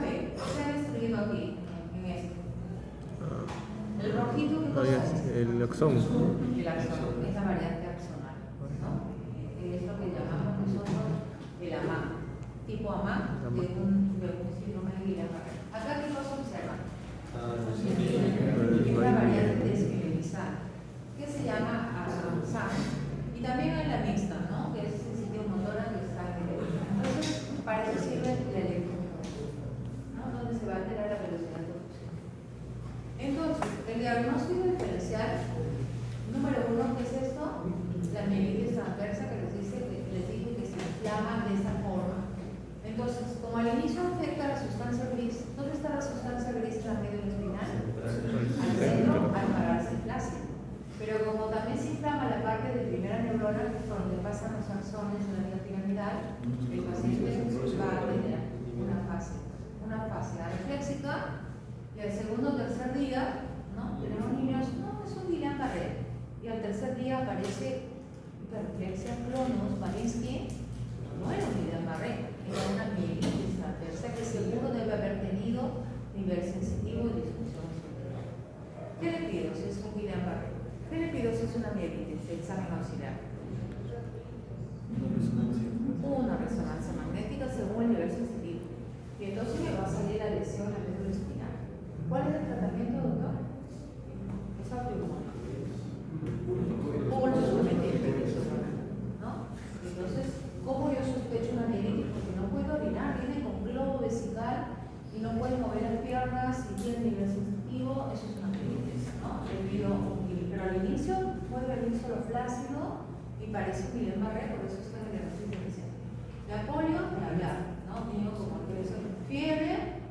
ve, ¿qué se ha destruido aquí, en esto? Ah, El rojito, ¿qué cosa ya, es? el axón. El axón, es la variante axonal, ¿no? Es lo que llamamos nosotros el AMA, tipo AMA de un síndrome de Guillain-Barré. Acá, ¿qué cosa observa? Es la variante desmielizada, que se llama axonal. Y también hay la mixta, ¿no? Que es el sitio motora que está en el. Entonces, para eso sirve la electroconvulsión, ¿no? Donde se va a alterar la velocidad de fusión. Entonces, el diagnóstico diferencial número 1, ¿qué es esto? La mielitis transversa, que les dije que se inflama de esta forma. Entonces, como al inicio afecta la sustancia gris, ¿dónde está la sustancia gris en la médula espinal? Al centro, al pararse el plácido. Pero como también se inflama la parte de primera neurona, por donde pasan los axones de la vía piramidal, el paciente va a tener una fase reflexica, y al segundo o tercer día, ¿no? Tenemos niños, no, es un Guillain-Barré, y al tercer día aparece hiperreflexia clonus, Marinsky, no era un Guillain-Barré, era una mielitis transversa que seguro debe haber tenido nivel sensitivo y disfunción cerebral. ¿Qué le pido si es un Guillain-Barré? ¿Qué le pido si es una mielitis de examen auxiliar? Una resonancia magnética según el nivel sensitivo. Y entonces me va a salir la lesión en la médula espinal. ¿Cuál es el tratamiento, doctor? Es hormona. ¿No? Entonces, ¿cómo yo sospecho una mielitis? Porque no puedo orinar, viene con globo vesical y no puede mover las piernas y tiene nivel sensitivo, eso es una mielitis, ¿no? Pero al inicio puede venir solo flácido y parece un Guillain-Barré, por eso está en el diagnóstico diferencial. La polio, ni hablar, ¿no? Niño como que es fiebre,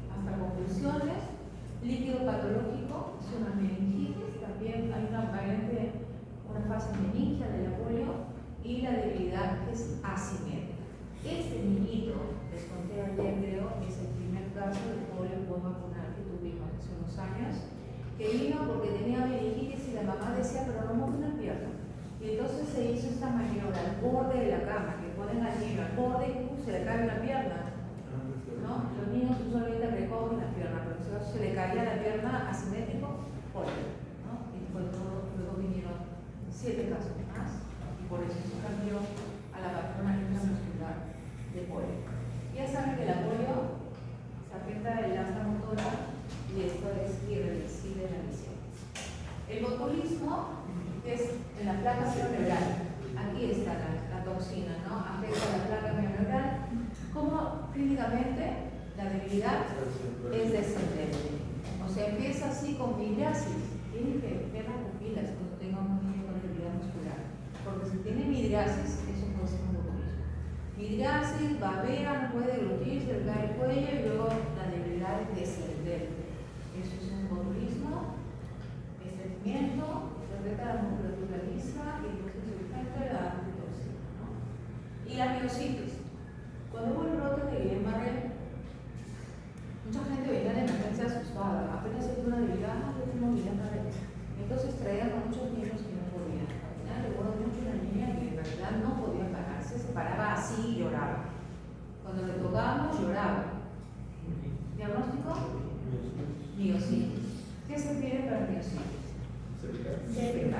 hasta convulsiones, líquido patológico, es una meningitis, también hay una fase meningia de la polio y la debilidad es asimétrica. Este niñito, les conté ayer, creo, es el primer caso de polio vacunal que tuvimos hace unos años, que vino porque tenía meningitis y la mamá decía, pero no mueve una pierna. Y entonces se hizo esta maniobra al borde de la cama, que ponen al niño al borde y se le cae una pierna. ¿No? Los niños usualmente recogen la pierna, pero se le caía la pierna asimétrico, polio, ¿no? Y luego vinieron 7 casos más, y por eso se cambió a la vacuna intramuscular de polio. Ya saben que la polio se afecta el asta motora y esto es irreversible en la lesión. El botulismo es en la placa neuronal. Aquí está la toxina, ¿no? Afecta la placa neuronal. Como clínicamente la debilidad es descendente. O sea, empieza así con midriasis. Tienen que ver las pupilas cuando tenga un niño con debilidad muscular. Porque si tiene midriasis, eso puede ser un botulismo. Midriasis, babea, no puede deglutir, se le cae el cuello y luego la debilidad es descendente. Eso es un botulismo, estreñimiento, se afecta la musculatura lisa y entonces se afecta la antitoxina, ¿no? Y la miositis. Cuando hubo el brote de Guillain-Barré, mucha gente venía de emergencia asustada, apenas se tuvo una debilidad, yo tengo Guillain-Barré. Entonces traían a muchos niños que no podían. Al final recuerdo mucho una niña que en realidad no podía pararse, se paraba así y lloraba. Cuando le tocábamos lloraba. ¿Diagnóstico? Miositis. ¿Qué se pide para miositis? CPK.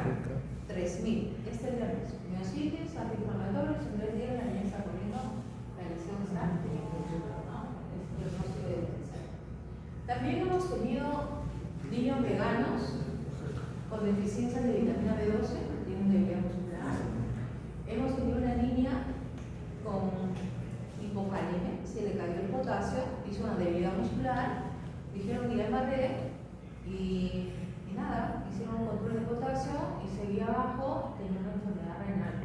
3000. Este es el diagnóstico. Miositis, antiinflamatorios, en 3 días la niña está poniendo la lesión está en el diagnóstico de defensa. También hemos tenido niños veganos con deficiencia de vitamina B12, que tienen debilidad muscular. Hemos tenido una niña con hipocalemia, se le cayó el potasio, hizo una debilidad muscular, dijeron Guillain-Barré y nada, hicieron un control de potasio y seguía abajo, tenía una enfermedad renal,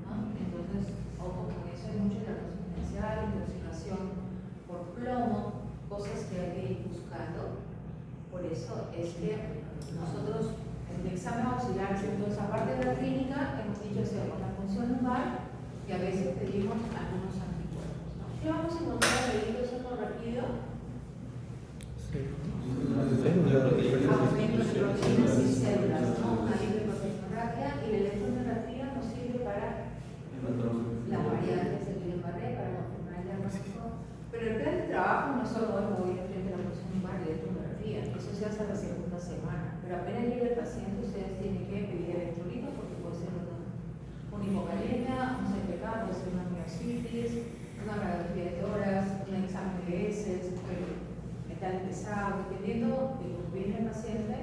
¿no? Entonces, ojo con eso, hay mucho diagnóstico diferencial, intoxicación por plomo, cosas que hay que ir buscando. Por eso es que nosotros, en el examen auxiliar, entonces, aparte de la clínica, hemos dicho hacemos la función lumbar y a veces pedimos algunos anticuerpos, ¿no? ¿Qué vamos a encontrar ahí? Eso es rápido. Aumento de proteínas y células, ¿no? Una hiperproteinurgia y la electromiografía nos sirve para las variantes del Guillain-Barré, para confirmar el diagnóstico. Pero el plan de trabajo no es solo semana. Pero apenas llegue el paciente, ustedes tienen que pedir electrolitos porque puede ser una hipocalemia, un CPK, puede ser una miocitis, una radiografía de tórax, un examen de heces, metal pesado, dependiendo de cómo viene el paciente,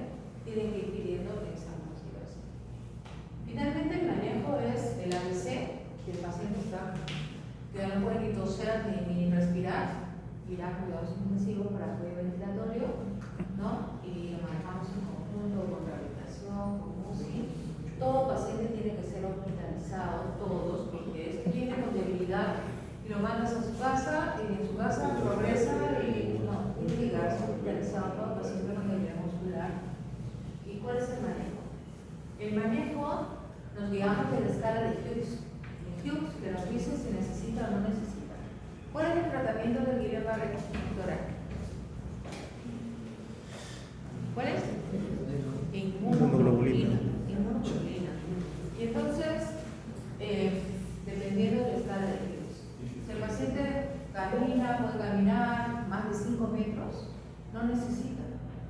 tienen que ir pidiendo exámenes diversos. Finalmente, el manejo es el ABC, que el paciente está, que no puede ni toser ni respirar, irá a cuidados intensivos para apoyo ventilatorio, ¿no? Y lo manejamos en conjunto con rehabilitación, con UCI. Todo paciente tiene que ser hospitalizado, todos, porque es que viene con debilidad y lo mandas a su casa y en su casa progresa y no, tiene que llegar hospitalizado todo paciente con debilidad muscular. ¿Y cuál es el manejo? El manejo nos guiamos de la escala de Hughes. Hughes que nos dice si necesita o no necesita. ¿Cuál es el tratamiento del Guillain-Barré, doctora? ¿Cuál es? Inmunoglobulina. Y entonces, dependiendo de la escala de Hughes, si el paciente camina, puede caminar más de 5 metros, no necesita.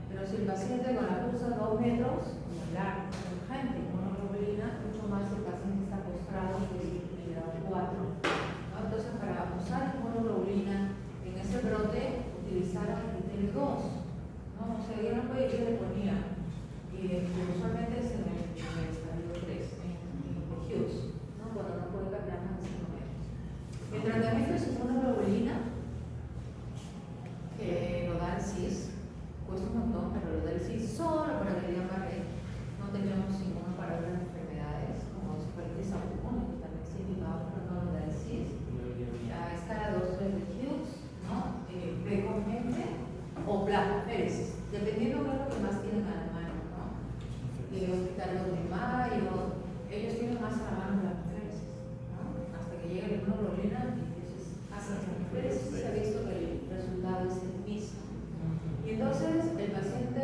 Pero si el paciente con la pulsa 2 metros, hablar urgente, inmunoglobulina, mucho más si el paciente está postrado que el grado 4. ¿No? Entonces, para usar inmunoglobulina en ese brote, utilizaron el 2. ¿No? O sea, yo no puede ir de ponía. Y usualmente es en el estadio 3, en Hughes, ¿no? Cuando no puede caminar más de 5 metros. El tratamiento es inmunoglobulina, que lo da el CIS, cuesta un montón, pero lo da el CIS solo para el Guillain-Barré. No tenemos ninguno para otras enfermedades, como hepatitis aguda, que también se indicaba, pero no lo da el CIS. La escala 2-3 de Hughes, ¿no? Precozmente o plasmaféresis, dependiendo de lo que más tienen a la mano, ¿no? El hospital de Mayo, ellos tienen más a la mano plasmaféresis, ¿no? Hasta que llega la inmunoglobulina y entonces hacen plasmaféresis, se ha visto que el resultado es el mismo. Y entonces el paciente,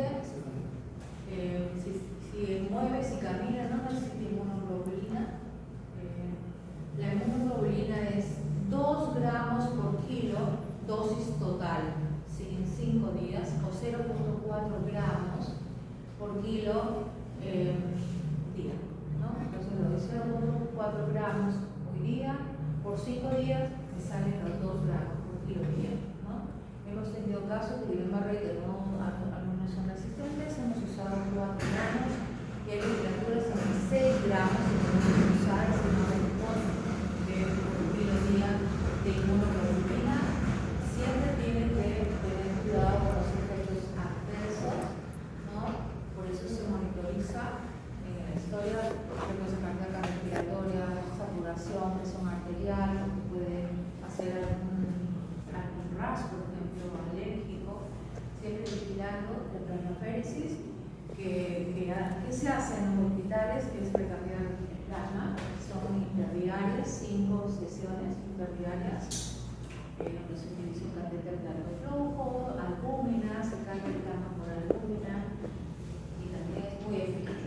si mueve, si camina, no necesita inmunoglobulina. La inmunoglobulina es 2 gramos por kilo, dosis total, en 5 días, o 0.4 gramos por kilo día, ¿no? Entonces lo de 0.4 gramos hoy día, por 5 días, me salen los 2 gramos por kilo día, ¿no? Hemos tenido casos de Guillain-Barré que algunas son resistentes, hemos usado 4 gramos y hay literaturas en 6 gramos y podemos usar ese por kilo día de inmunoglobulina. Siempre tienen que tener cuidado con los efectos adversos, ¿no? Por eso se monitoriza en la historia frecuencia cardíaca respiratoria, saturación, presión arterial, que puede hacer algún rash, por ejemplo, alérgico, siempre vigilando el plasmaféresis, que se hace en los hospitales, que es recargar plasma, son interdiarias, 5 sesiones interdiarias. Donde se utiliza un catéter de alto flujo, albúmina, se carga el plasma por albúmina y también es muy eficaz.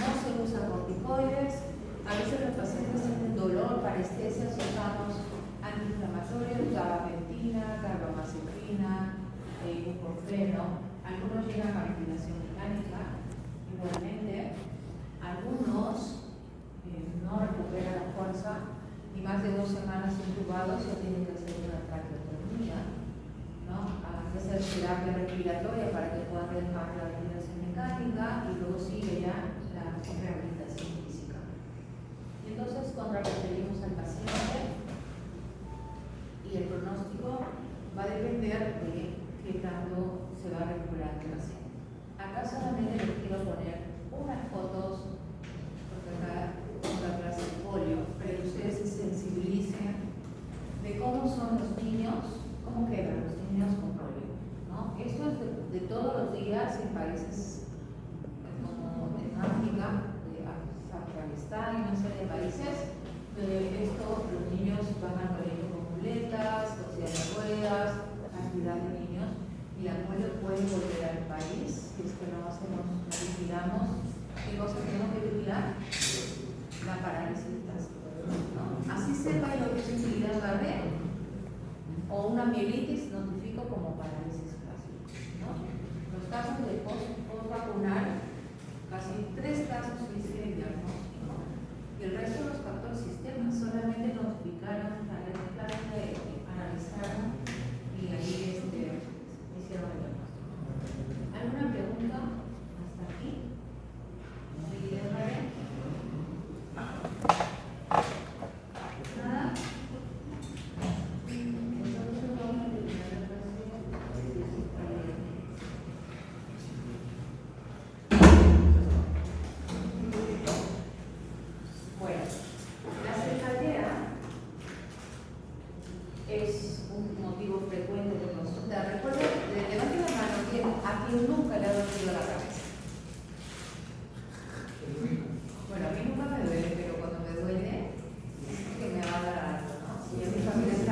No se usa corticoides, a veces los pacientes tienen dolor, parestesias, usamos antiinflamatorios, gabapentina, carbamazepina, ibuprofeno, algunos llegan a ventilación mecánica, igualmente, algunos no recuperan la fuerza y más de 2 semanas intubados ya tienen que hacer una traqueotomía, ¿no? Hay que hacer terapia respiratoria para que puedan dejar la ventilación mecánica y luego sigue ya la rehabilitación física. Y entonces, cuando referimos al paciente y el pronóstico va a depender de qué tanto se va a recuperar el paciente. Acá solamente les quiero poner unas fotos, porque acá otra clase de polio, para que ustedes se sensibilicen de cómo son los niños, cómo quedan los niños con polio, ¿no? Esto es de todos los días en países como en África, de Afganistán y una serie de países. Los niños van al colegio con muletas, con silla de ruedas, cantidad de niños, y la polio puede volver al país, si es que no vigilamos. ¿Qué cosa tenemos que vigilar? La parálisis tácita, ¿no? Así sepa lo que es un Guillain-Barré o una mielitis, notifico como parálisis clásica, ¿no? Los casos de post-vacuna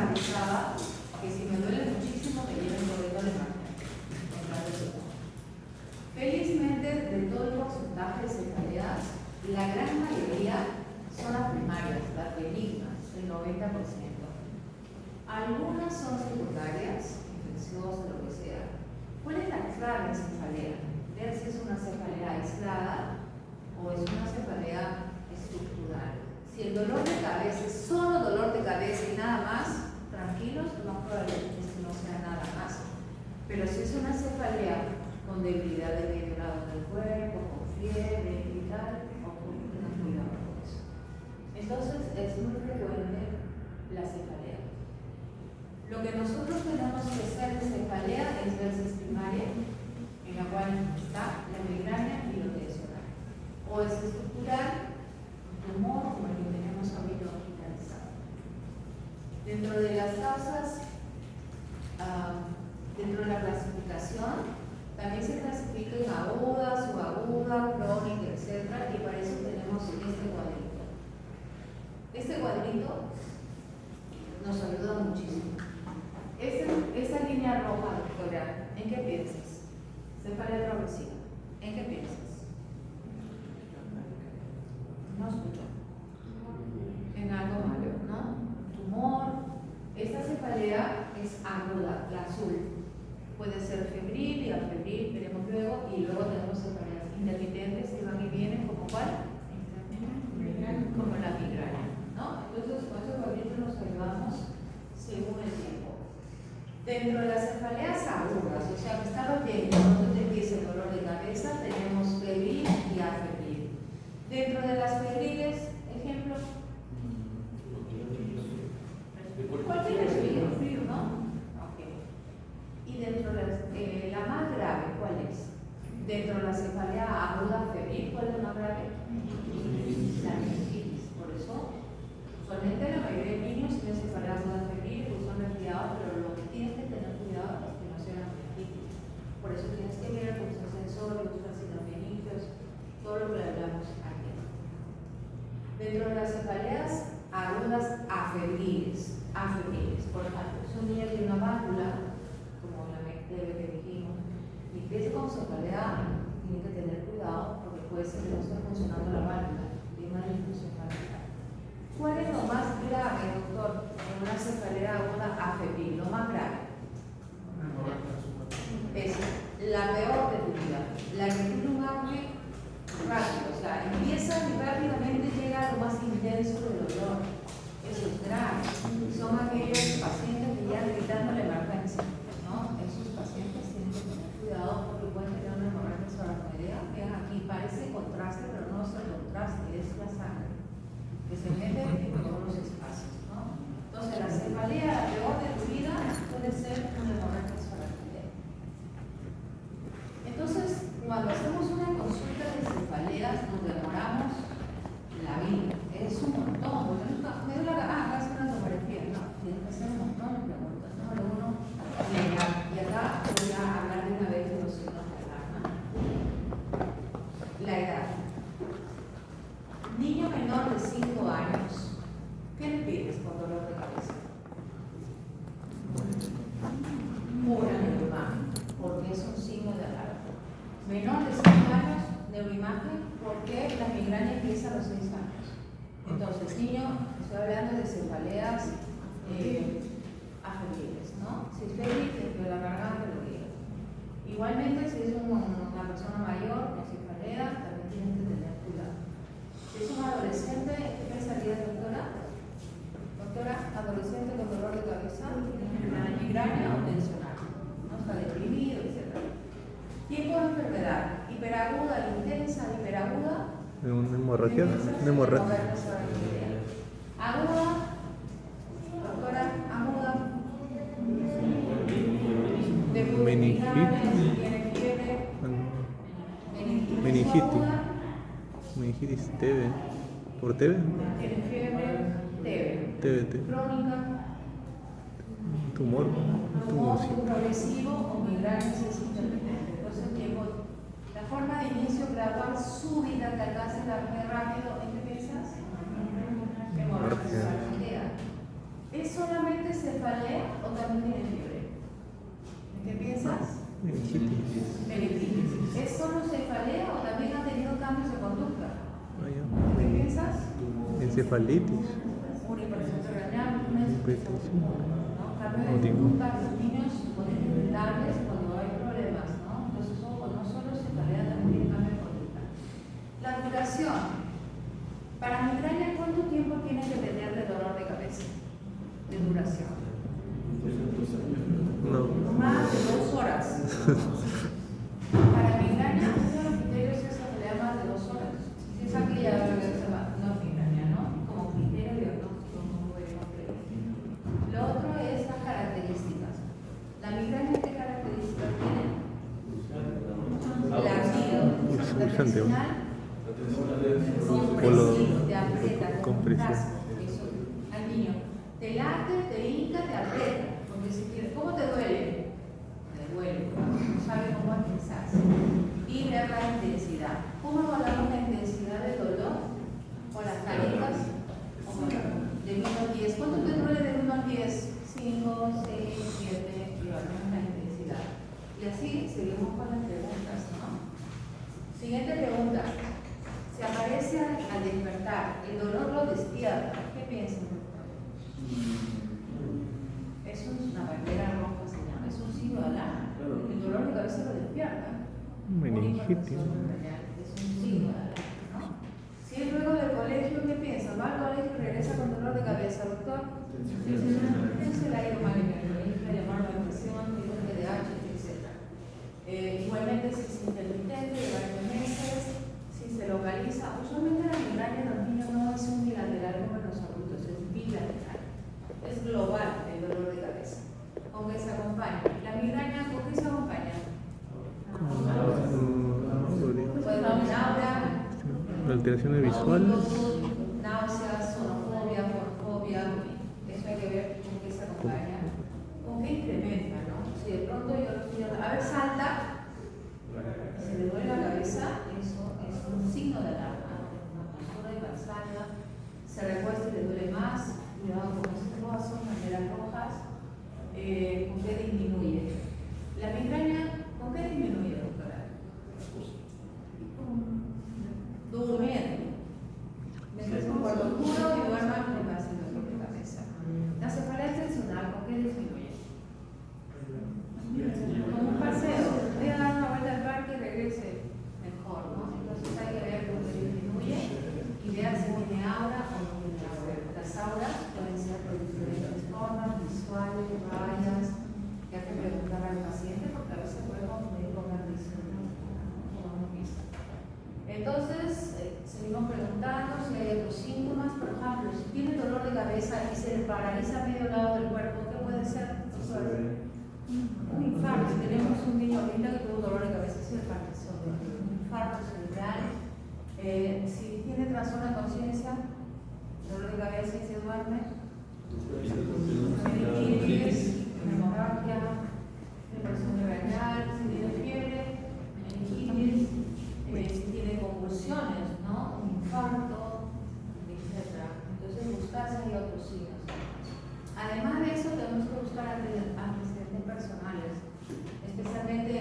avisada que si me duele muchísimo me lleven corriendo la imagen. Felizmente, de todo el porcentaje de cefaleas, la gran mayoría son las primarias, las benignas, el 90%. Algunas son secundarias, infecciosas, lo que sea. ¿Cuál es la clave en cefalea? Ver si es una cefalea aislada o es una cefalea estructural. Si el dolor de cabeza es solo dolor de cabeza y nada más, tranquilos, lo más probable es que no sea nada más. Pero si es una cefalea con debilidad de medio lado del cuerpo, con fiebre y tal, tengan cuidado con eso. Entonces es muy frecuente la cefalea. Lo que nosotros tenemos que hacer de cefalea es ver si es primaria, en la cual está la migraña y lo tensional. O es estructural, un tumor como el que tenemos ahorita hospitalizado. Dentro de las causas, dentro de la clasificación, también se clasifica en aguda, subaguda, crónica, etc. Y para eso tenemos este cuadrito. Este cuadrito nos ayuda muchísimo. Esa línea roja, doctora, ¿en qué piensas? Cefalea progresiva. ¿En qué piensas? No escucho. En algo malo, ¿no? Tumor. Esta cefalea es aguda, la azul. Puede ser febril y afebril, veremos luego, y luego tenemos cefaleas intermitentes que van y vienen, ¿como cuál? Como la migraña, ¿no? Entonces, con esos cuadritos nos ayudamos según el tiempo. Dentro de las cefaleas agudas, o sea, que estaba bien, cuando te empieza el dolor de cabeza, tenemos febril y afebril. Dentro de las febriles, ejemplo, cualquier frío, ¿no? Y dentro de la más grave, ¿cuál es? Dentro de la cefalea aguda febril, ¿cuál es la más grave? La meningitis. Por eso, usualmente la mayoría de niños tienen cefalea aguda febril, pues son resfriados, pero lo que tienes que tener cuidado es que no sea la meningitis. Por eso tienes que ver con sus sensorios, acetaminofenos, todo lo que hablamos aquí. Dentro de las cefaleas agudas afebriles, por ejemplo, si un niño tiene una válvula, que dijimos, y empieza con cefalea, tiene que tener cuidado porque puede ser que no esté funcionando la válvula, tiene una disfunción valvular. ¿Cuál es lo más grave, doctor, en una cefalea aguda afebril? Lo más grave es la peor de tu vida, la que tiene un auge rápido, o sea, empieza y rápidamente llega a lo más intenso del dolor. Eso es grave. Son aquellos pacientes que ya gritando la emergencia. Esos pacientes tienen que tener cuidado porque pueden tener una hemorragia soracnoidea. Vean aquí, parece contraste, pero no es el contraste, es la sangre que se mete en todos los espacios, ¿no? Entonces, la cefalea, la peor de tu vida, puede ser una hemorragia soracnoidea. Entonces, cuando hacemos una consulta de cefaleas, nos demoramos la vida. Es un montón, porque me duele acá hacer una tomografía. No, tienes que hacer un montón de preguntas. Número uno, y acá voy a hablar de una vez de los signos de alarma. La edad. Niño menor de 5 años, ¿qué le pides por dolor de cabeza? Una neuroimagen, porque es un signo de alarma. Menor de 5 años, neuroimagen, porque la migraña empieza a los 6 años. Entonces, niño, estoy hablando de cefaleas afebriles, ¿no? Si es febril, te la garganta, lo digo. Igualmente, si es una persona mayor con cefalea, también tienes que tener cuidado. Si es un adolescente, ¿qué pensaría, doctora? Doctora, adolescente con dolor de cabeza, migraña o tensional, ¿no? Está deprimido, etc. Tiempo de enfermedad, hiperaguda, intensa, hiperaguda. ¿Una hemorragia? ¿Una hemorragia? Aguda, doctora, aguda. Meningitis. Tiene fiebre. Meningitis. Meningitis TB. ¿Por TB? Tiene fiebre, TBT. crónica, Tumor. tumor Sí. progresivo o migraña si es intermitente. Entonces, la forma de inicio gradual súbita que alcance la muy rápido, ¿en qué piensas? Hemorragia soracnoidea. Es solamente cefalea o también tiene fiebre? ¿En qué piensas? Meningitis. Meningitis. ¿Es solo cefalea o también ha tenido cambios de conducta? Ah, ya. ¿En qué piensas? Encefalitis. Una hipertensión renal, una Hipertensión. ¿no? Cambios de Ótimo. conducta, los niños se ponen irritables cuando hay problemas, ¿no? Entonces, ojo, no solo cefalea, también cambio de conducta. La duración. Para migraña, ¿cuánto tiempo tiene que tener de dolor de cabeza? De duración. No. Más de 2 horas. Para migraña, uno de los criterios es cefalea más de 2 horas. Si es aquella no migraña, ¿no? Como criterio diagnóstico muy complejo. Lo otro es las características. ¿La migraña qué características tiene? Latido, Pulsante, tensional, compresivo, te aprieta, compresión. eso. Al niño, te late, te hinca, te aprieta. Porque si quieres, ¿cómo te duele? Te duele, no sabe cómo expresarse. Y ver la intensidad. ¿Cómo evaluamos la intensidad del dolor? Con las caritas o con de 1 al 10. ¿Cuánto te duele de 1 al 10? 5, 6, 7, y evaluamos la intensidad. Y así seguimos con las preguntas, ¿no? Siguiente pregunta. Si aparece al despertar, el dolor lo despierta, ¿qué piensan? Es una bandera roja, se llama, es un signo de alarma. El dolor de cabeza lo despierta. Meningitis. Es un signo de alarma, ¿no? Si es luego del colegio, ¿qué piensa? Va al colegio y regresa con dolor de cabeza, doctor. Se le ha ido mal en el colegio, le llamaron la depresión, tiene un TDAH, etc. Igualmente, si es intermitente, de varios meses, si se localiza, usualmente la migraña en los niños no es unilateral como en los adultos, es bilateral. Es global el dolor de cabeza. ¿Con qué se acompaña? La migraña, ¿con qué se acompaña? Puede haber náusea, Alteraciones visuales. náuseas, sonofobia, forofobia. Eso hay que ver con qué se acompaña. ¿Con qué incrementa, no? Si de pronto yo lo estoy a ver, salta, se le duele la cabeza, eso es un signo de alarma. Una postura hipersalta, se recuesta y le duele más, cuidado con esos rojos, banderas rojas. ¿Con qué disminuye? La migraña, ¿con qué disminuye, doctora? Durmiendo. Mientras un cuarto oscuro y duerman, le va a hacer dolor de cabeza. La cefalea tensional, ¿con qué disminuye? Con un paseo. Voy a dar una vuelta al parque y regrese mejor, ¿no? Entonces hay que ver cómo disminuye y ver si tiene aura o no tiene aura. Las auras pueden ser por diferentes formas, visuales, rayas, que hay que preguntar al paciente porque a veces puede confundir con la visión, como hemos visto. Entonces, seguimos preguntando si hay otros síntomas. Por ejemplo, si tiene dolor de cabeza y se le paraliza medio lado del cuerpo, ¿qué puede ser? Un infarto. Si tenemos un niño ahorita que tuvo dolor de cabeza, es el Parkinson, un infarto cerebral. Si tiene trastorno de conciencia, dolor de cabeza y se duerme, meningitis, hemorragia, depresión renal, si tiene fiebre, meningitis, si tiene convulsiones, ¿no? Un infarto, etc. Entonces, buscar si hay otros signos. Además de eso, tenemos que buscar antecedentes personales, especialmente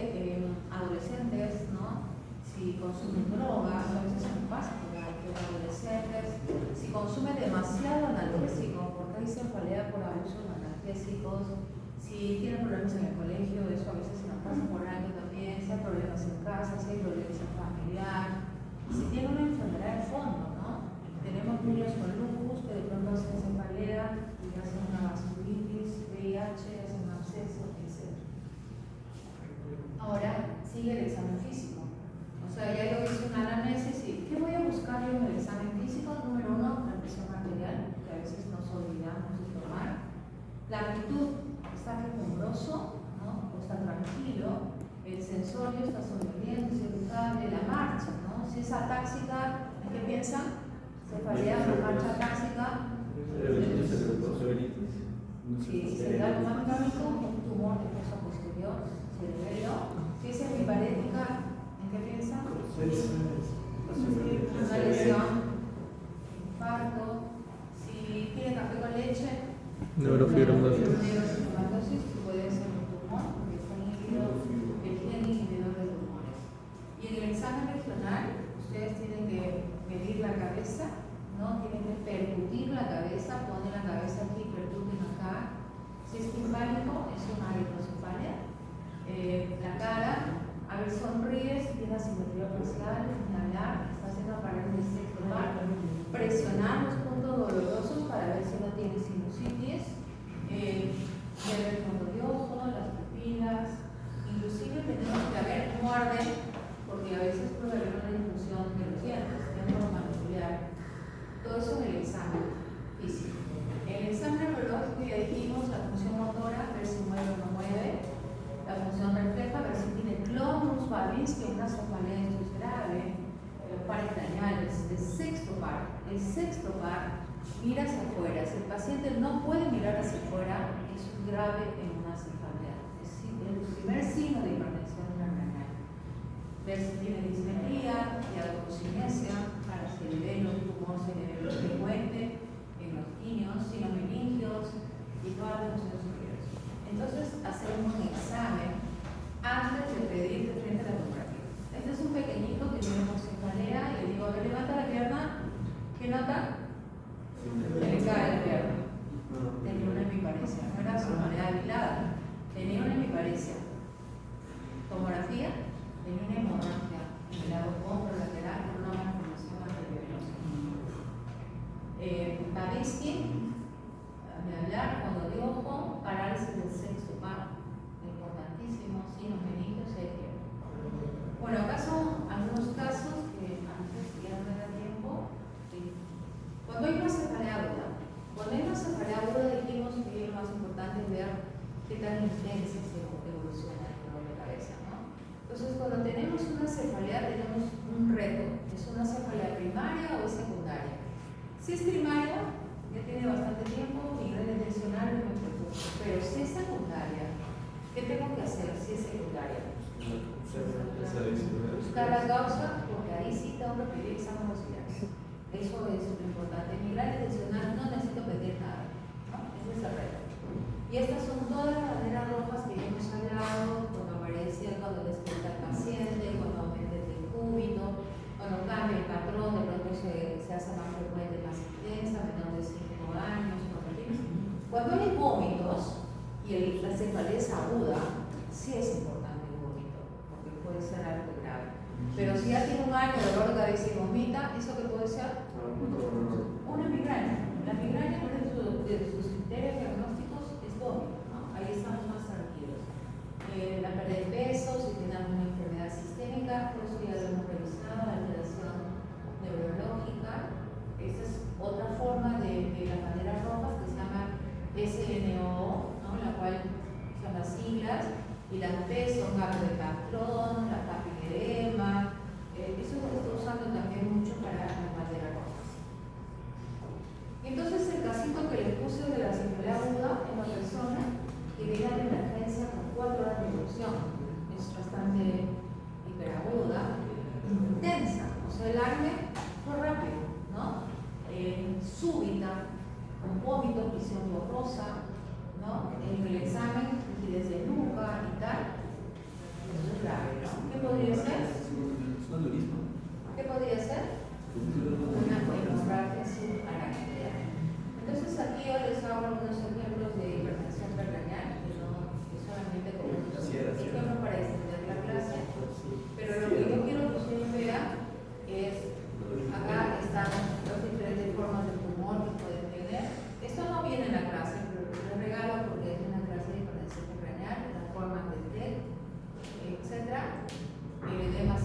adolescentes, ¿no? Si consumen drogas, a veces no pasa porque hay adolescentes, si consumen demasiado analgésico, porque hay cefalea por abuso de analgésicos, si tienen problemas en el colegio, eso a veces se nos pasa por algo también, si hay problemas en casa, si hay violencia familiar, si tiene una enfermedad de fondo, ¿no? Tenemos niños con lupus que de pronto hacen cefalea y hacen una vasculitis, VIH, hacen un absceso, etc. Ahora sigue el examen físico. O sea, ya yo hice una anamnesis y ¿qué voy a buscar yo en el examen físico? Número 1, la presión arterial, que a veces nos olvidamos de tomar. La actitud, está quejumbroso, ¿no? O está tranquilo. El sensorio está sonriente, es irritable. La marcha, ¿no? Si es atáxica, ¿qué piensan? Cefalea, marcha atáxica. Si se da algo más mecánico, un tumor de fosa posterior, cerebelo. Si es hemiparética, ¿en qué piensan? Una lesión, infarto. Si tiene café con leche, Neurofibromatosis. Neurofibromatosis puede ser un tumor, porque está inhibido el gen inhibidor de tumores. Y en el examen regional, ustedes tienen que medir la cabeza, ¿no? Tienen que percutir la cabeza, ponen la cabeza aquí, percuten acá. Si es timpánico, es una hidrocefalia. La cara, a ver, sonríe, si tiene asimetría facial, ni hablar, está haciendo aparente sexto par. Presionar los puntos dolorosos para ver si no tiene sinusitis, ver el fondo de ojo, las pupilas, inclusive tenemos que ver cómo arde, porque a veces puede haber una disfunción de los dientes, tenemos manipular. Todo eso en el examen físico. En el examen neurológico ya dijimos la función motora, ver si mueve o no mueve. La función refleja, ver si tiene clonus valvis, que una cefalea esto es grave. Los pares craneales, el sexto par mira hacia afuera. Si el paciente no puede mirar hacia afuera, eso es grave en una cefalea. Es el primer signo de hipertensión craneal. Ver si tiene dismetría y autocinesia, para si el velo, el tumor se le ve frecuente en los niños, sinomeningios y todas las funciones superiores. Entonces hacemos un examen antes de pedir de frente a la tomografía. Este es un pequeñito que tiene cefalea y le digo, a ver, levanta la pierna. ¿Qué nota? Se le cae la pierna. Tenía una hemiparesia, no era cefalea avilada, tenía una hemiparesia. Tomografía, tenía una hemorragia en el lado contralateral por una malformación arteriovenosa. Babinski, de hablar, cuando de ojo, parálisis del sexto par, importantísimo, sinomeningios, etc. Bueno, acá son algunos casos que antes ya no me da tiempo. Cuando hay una cefalea aguda, dijimos que lo más importante es ver qué tan intensa se evoluciona el dolor de cabeza, ¿no? Entonces, cuando tenemos una cefalea, tenemos un reto. ¿Es una cefalea primaria o es secundaria? Si es primaria, ya tiene bastante tiempo, migraña intencional no me preocupa. Pero si es secundaria, ¿qué tengo que hacer si es secundaria? Buscar la causa, porque ahí sí tengo que pedir examen auxiliares. Eso es lo importante. Migraña intencional no necesito pedir nada, ¿no? Ese es el reto. Y estas son todas las banderas rojas que hemos hablado, cuando aparece, cuando despierta el paciente, cuando aumenta el decúbito, cuando cambia el patrón, de pronto se hace más frecuente, más intensa, menor de 5 años, cuando hay vómitos y la cefalea es aguda, sí es importante el vómito, porque puede ser algo grave. Pero si ya tiene un año de dolor de cabeza y vomita, ¿eso qué puede ser? Una migraña. La migraña, uno de sus criterios diagnósticos es vómito, ¿no? Ahí estamos más tranquilos. La pérdida de peso, si tiene alguna enfermedad sistémica, por eso ya lo hemos revisado, la alteración neurológica. Esa es otra forma de las banderas rojas que se llama SNO, ¿no? La cual son las siglas, y las P son gapodecatrón, la papillerema. Eso se está usando también mucho para las banderas rojas. Entonces, el casito que les puse de la cefalea aguda es la persona que viene a la emergencia con 4 horas de evolución. Es bastante hiperaguda, intensa, o sea, el ARME fue rápido, ¿no? Súbita, con vómitos, visión borrosa, ¿no? En el examen, rigidez de nuca y tal, eso es grave, ¿no? ¿Qué podría ser? ¿Qué podría ser? Una hemorragia subarácnea. Entonces, aquí yo les hago algunos ejemplos de hipertensión percranial, que no es solamente como un ejemplo para extender la clase, pero lo que yo quiero que ustedes vean es, acá están las diferentes formas de tumor que pueden tener. Esto no viene en la clase, pero les regalo porque es una clase de hipertensión percranial, las formas de TED, etc. Edema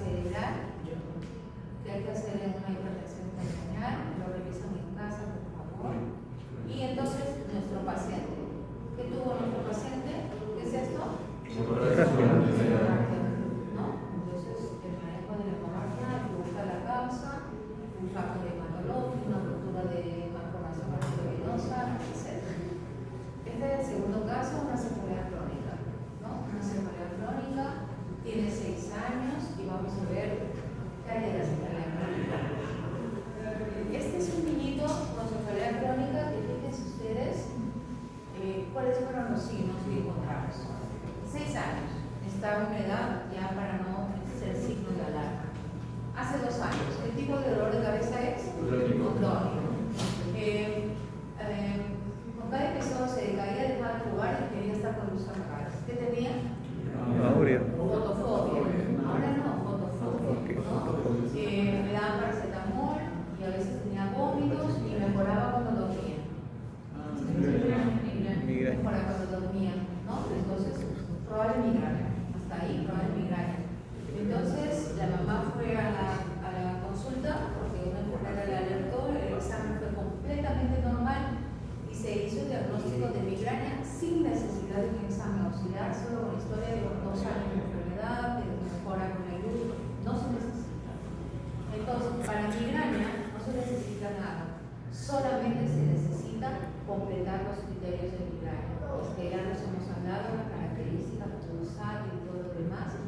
pulsátil y todo lo demás.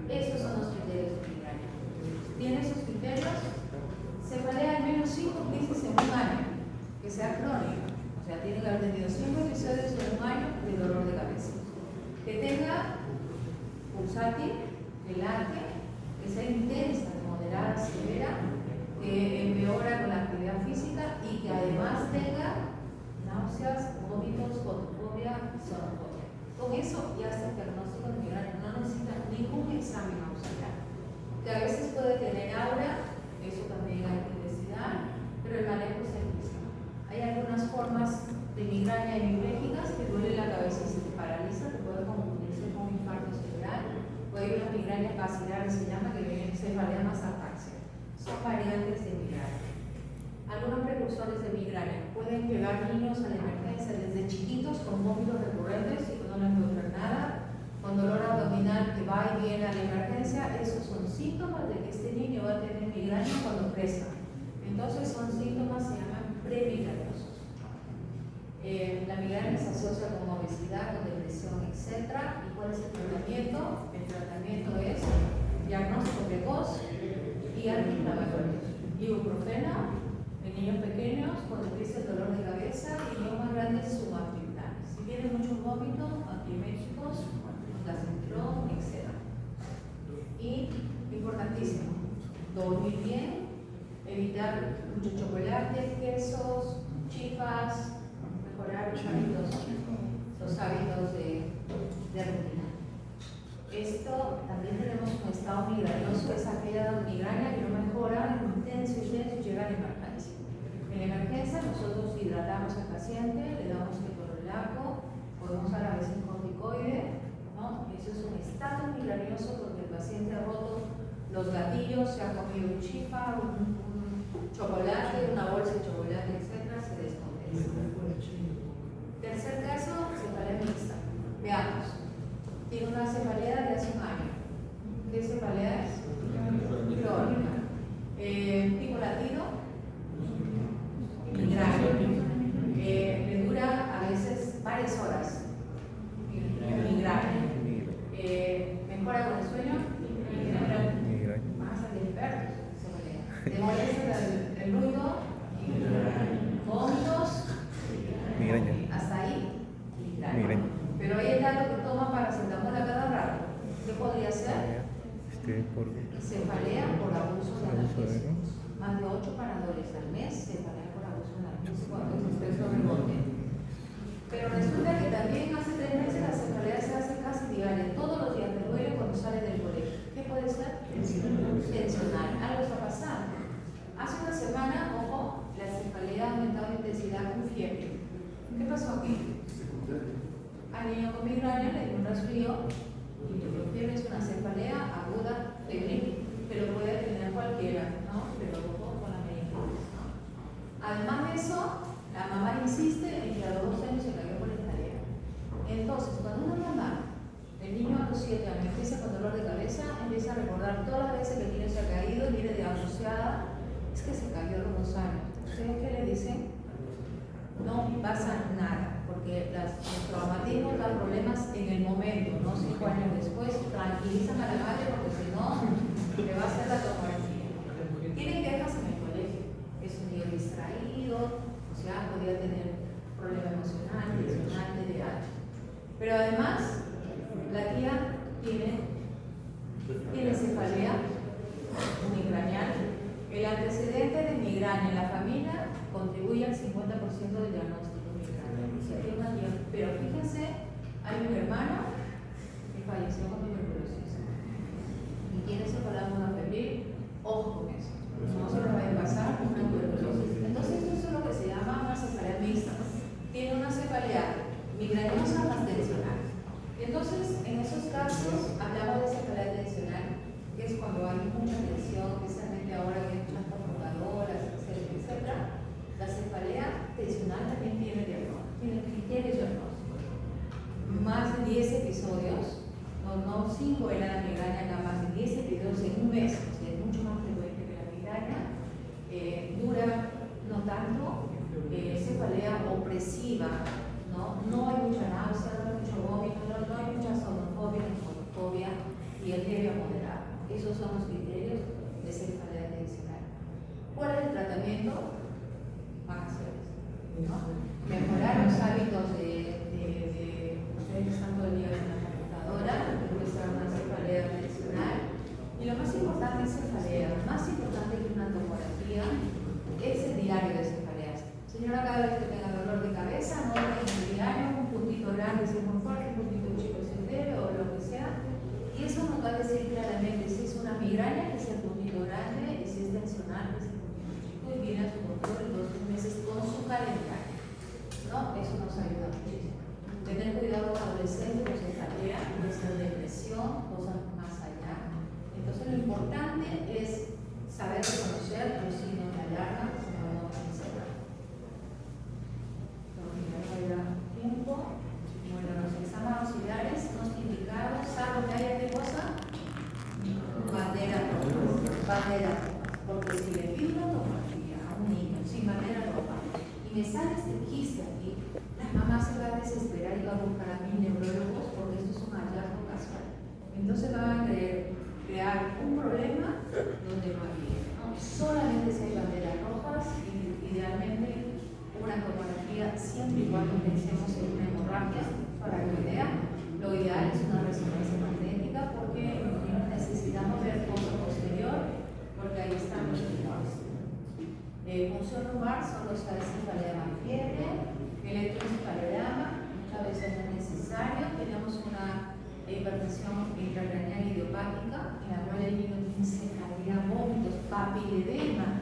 Esos son los criterios de migraña. Tiene esos criterios, cefalea al menos 5 crisis en un año, que sea crónica. O sea, tiene que haber tenido 5 episodios en un año de dolor de cabeza. Que tenga pulsátil, velante, que sea intensa, moderada, severa, que empeora con la actividad física y que además tenga náuseas, vómitos, fotofobia y sonofobia. Con eso ya está el diagnóstico de migraña, no necesita ningún examen auxiliar. Que a veces puede tener aura, eso también hay que investigar, pero el manejo es el mismo. Hay algunas formas de migraña hemipléjicas que duele la cabeza y se te paraliza, que puede confundirse con un infarto cerebral. Puede haber una migraña basilar que se llama, que viene cefalea más ataxia. Son variantes de migraña. Algunos precursores de migraña pueden llevar niños a la emergencia desde chiquitos con vómitos recurrentes y que no les puede ver nada, con dolor abdominal que va y viene a la emergencia. Esos son síntomas de que este niño va a tener migraña cuando crezca. Entonces son síntomas que se llaman premigrañosos. La migraña se asocia con obesidad, con depresión, etc. ¿Y cuál es el tratamiento? El tratamiento es diagnóstico precoz y antiinflamatorios. Ibuprofeno en niños pequeños cuando empieza el dolor de cabeza y niños más grandes subactivitales. Si tienen mucho vómito, antieméticos, ondansetron, etc. Y importantísimo, dormir bien, evitar mucho chocolate, quesos, chifas, mejorar los hábitos de rutina. Esto también tenemos un estado migrañoso, es aquella migraña que no mejora, intenso y llega a la emergencia. En la emergencia nosotros hidratamos al paciente, le damos ketorolaco, podemos a la vez un corticoide, ¿no? Eso es un estado migrañoso porque el paciente ha roto los gatillos, se ha comido un chifa, un chocolate, una bolsa de chocolate, etc. Se descompensa. Tercer caso, cefalea mixta. Veamos. Tiene una cefalea de hace un año. ¿Qué cefalea es? Crónica. Pico latido. Migraña. Le dura a veces varias horas. Migraña. Mejora con el sueño. Migraña. Más a despertar. Cefalea. Te molesta el ruido. Vómitos. Migraña. Hasta ahí. Migraña. Pero hay el dato que toma paracetamol a cada rato. ¿Qué podría ser? Por Cefalea por abuso de analgésicos. Más de 8 panadores al mes, cefalea por abuso de analgésicos cuando existe el rebote. Pero resulta que también hace 3 meses la cefalea se hace casi diaria. Todos los días te duele cuando sale del colegio. ¿Qué puede ser? Tensional. Algo está pasando. Hace una semana, ojo, la cefalea ha aumentado de intensidad con fiebre. ¿Qué pasó aquí? Al niño con migraña le dio un resfrío y le dio fiebre. Es una cefalea aguda, febril, que lo puede tener cualquiera, ¿no? Pero ojo con la meningitis, ¿no? Además de eso, la mamá insiste en que a los 2 años se cayó por escalera. Entonces, cuando una mamá, el niño a los 7 años empieza con dolor de cabeza, empieza a recordar todas las veces que el niño se ha caído, viene de asociada, es que se cayó a los 2 años. ¿Ustedes qué le dicen? No pasa nada, porque los traumatismos dan problemas en el momento, no 5 años después. Tranquilizan a la madre porque si no, le va a hacer la tomografía. Tienen quejas en el colegio, es un niño distraído, o sea, podría tener problema emocional, tensional, TDAH. Pero además, la tía tiene cefalea migrañal. El antecedente de migraña en la familia contribuye al 50% del diagnóstico de migraña. Pero fíjense, hay un hermano que falleció con tuberculosis y tiene cefalea febril. Ojo con eso, no se le puede pasar una tuberculosis. Entonces eso es lo que se llama una cefalea mixta. Tiene una cefalea migrañosa más tensional. Entonces, en esos casos hablamos de cefalea tensional, que es cuando hay mucha tensión, especialmente ahora que hay muchas computadoras, etcétera. La cefalea tensional también tiene diagnóstico. Más de 10 episodios, no 5 era la migraña, era más de 10 episodios en un mes, o sea, es mucho más frecuente que la migraña. Dura no tanto, cefalea opresiva, no hay mucha náusea, no hay mucho vómito, no hay mucha sonofobia. son los criterios de cefalea tradicional. ¿Cuál es el tratamiento? Vacaciones, ¿no? Mejorar los hábitos de ustedes que están todo el día en la computadora, empezar una cefalea tradicional. Y lo más importante es cefalea, más importante que una tomografía es el diario de cefaleas. Señora, cada vez que tenga dolor de cabeza, no deje en el diario un puntito grande si es muy fuerte, un puntito chico si es leve o lo que sea. Y eso nos va a decir claramente si es una migraña, que es el puntito grande, y si es tensional, que es el puntito chico, y viene a su control en 2 meses con su calendario. ¿No? Eso nos ayuda muchísimo. Tener cuidado con adolescentes, con cefalea, puede ser depresión, cosas más allá. Entonces lo importante es saber reconocer los signos de alarma como no observar. Tiempo. Bueno, los exámenes auxiliares no están indicados, salvo que haya qué cosa, bandera roja. Bandera roja. Porque si le pido una tomografía a un niño sin bandera roja y me sale este quiste aquí, la mamá se va a desesperar y va a buscar a 1000 neurólogos porque esto es un hallazgo casual. Entonces van a crear un problema donde no había, ¿no? Solamente si hay banderas rojas, idealmente una tomografía siempre y cuando pensemos en una hemorragia, para que vean, lo ideal es una resonancia magnética porque necesitamos ver fondo posterior porque ahí están los tumores. Función lumbar son los encefalograma fiebre, electroencefalograma, muchas veces no es necesario, tenemos una hipertensión intracraneal idiopática en la cual el niño tiene cefalea, vómitos, papiledema.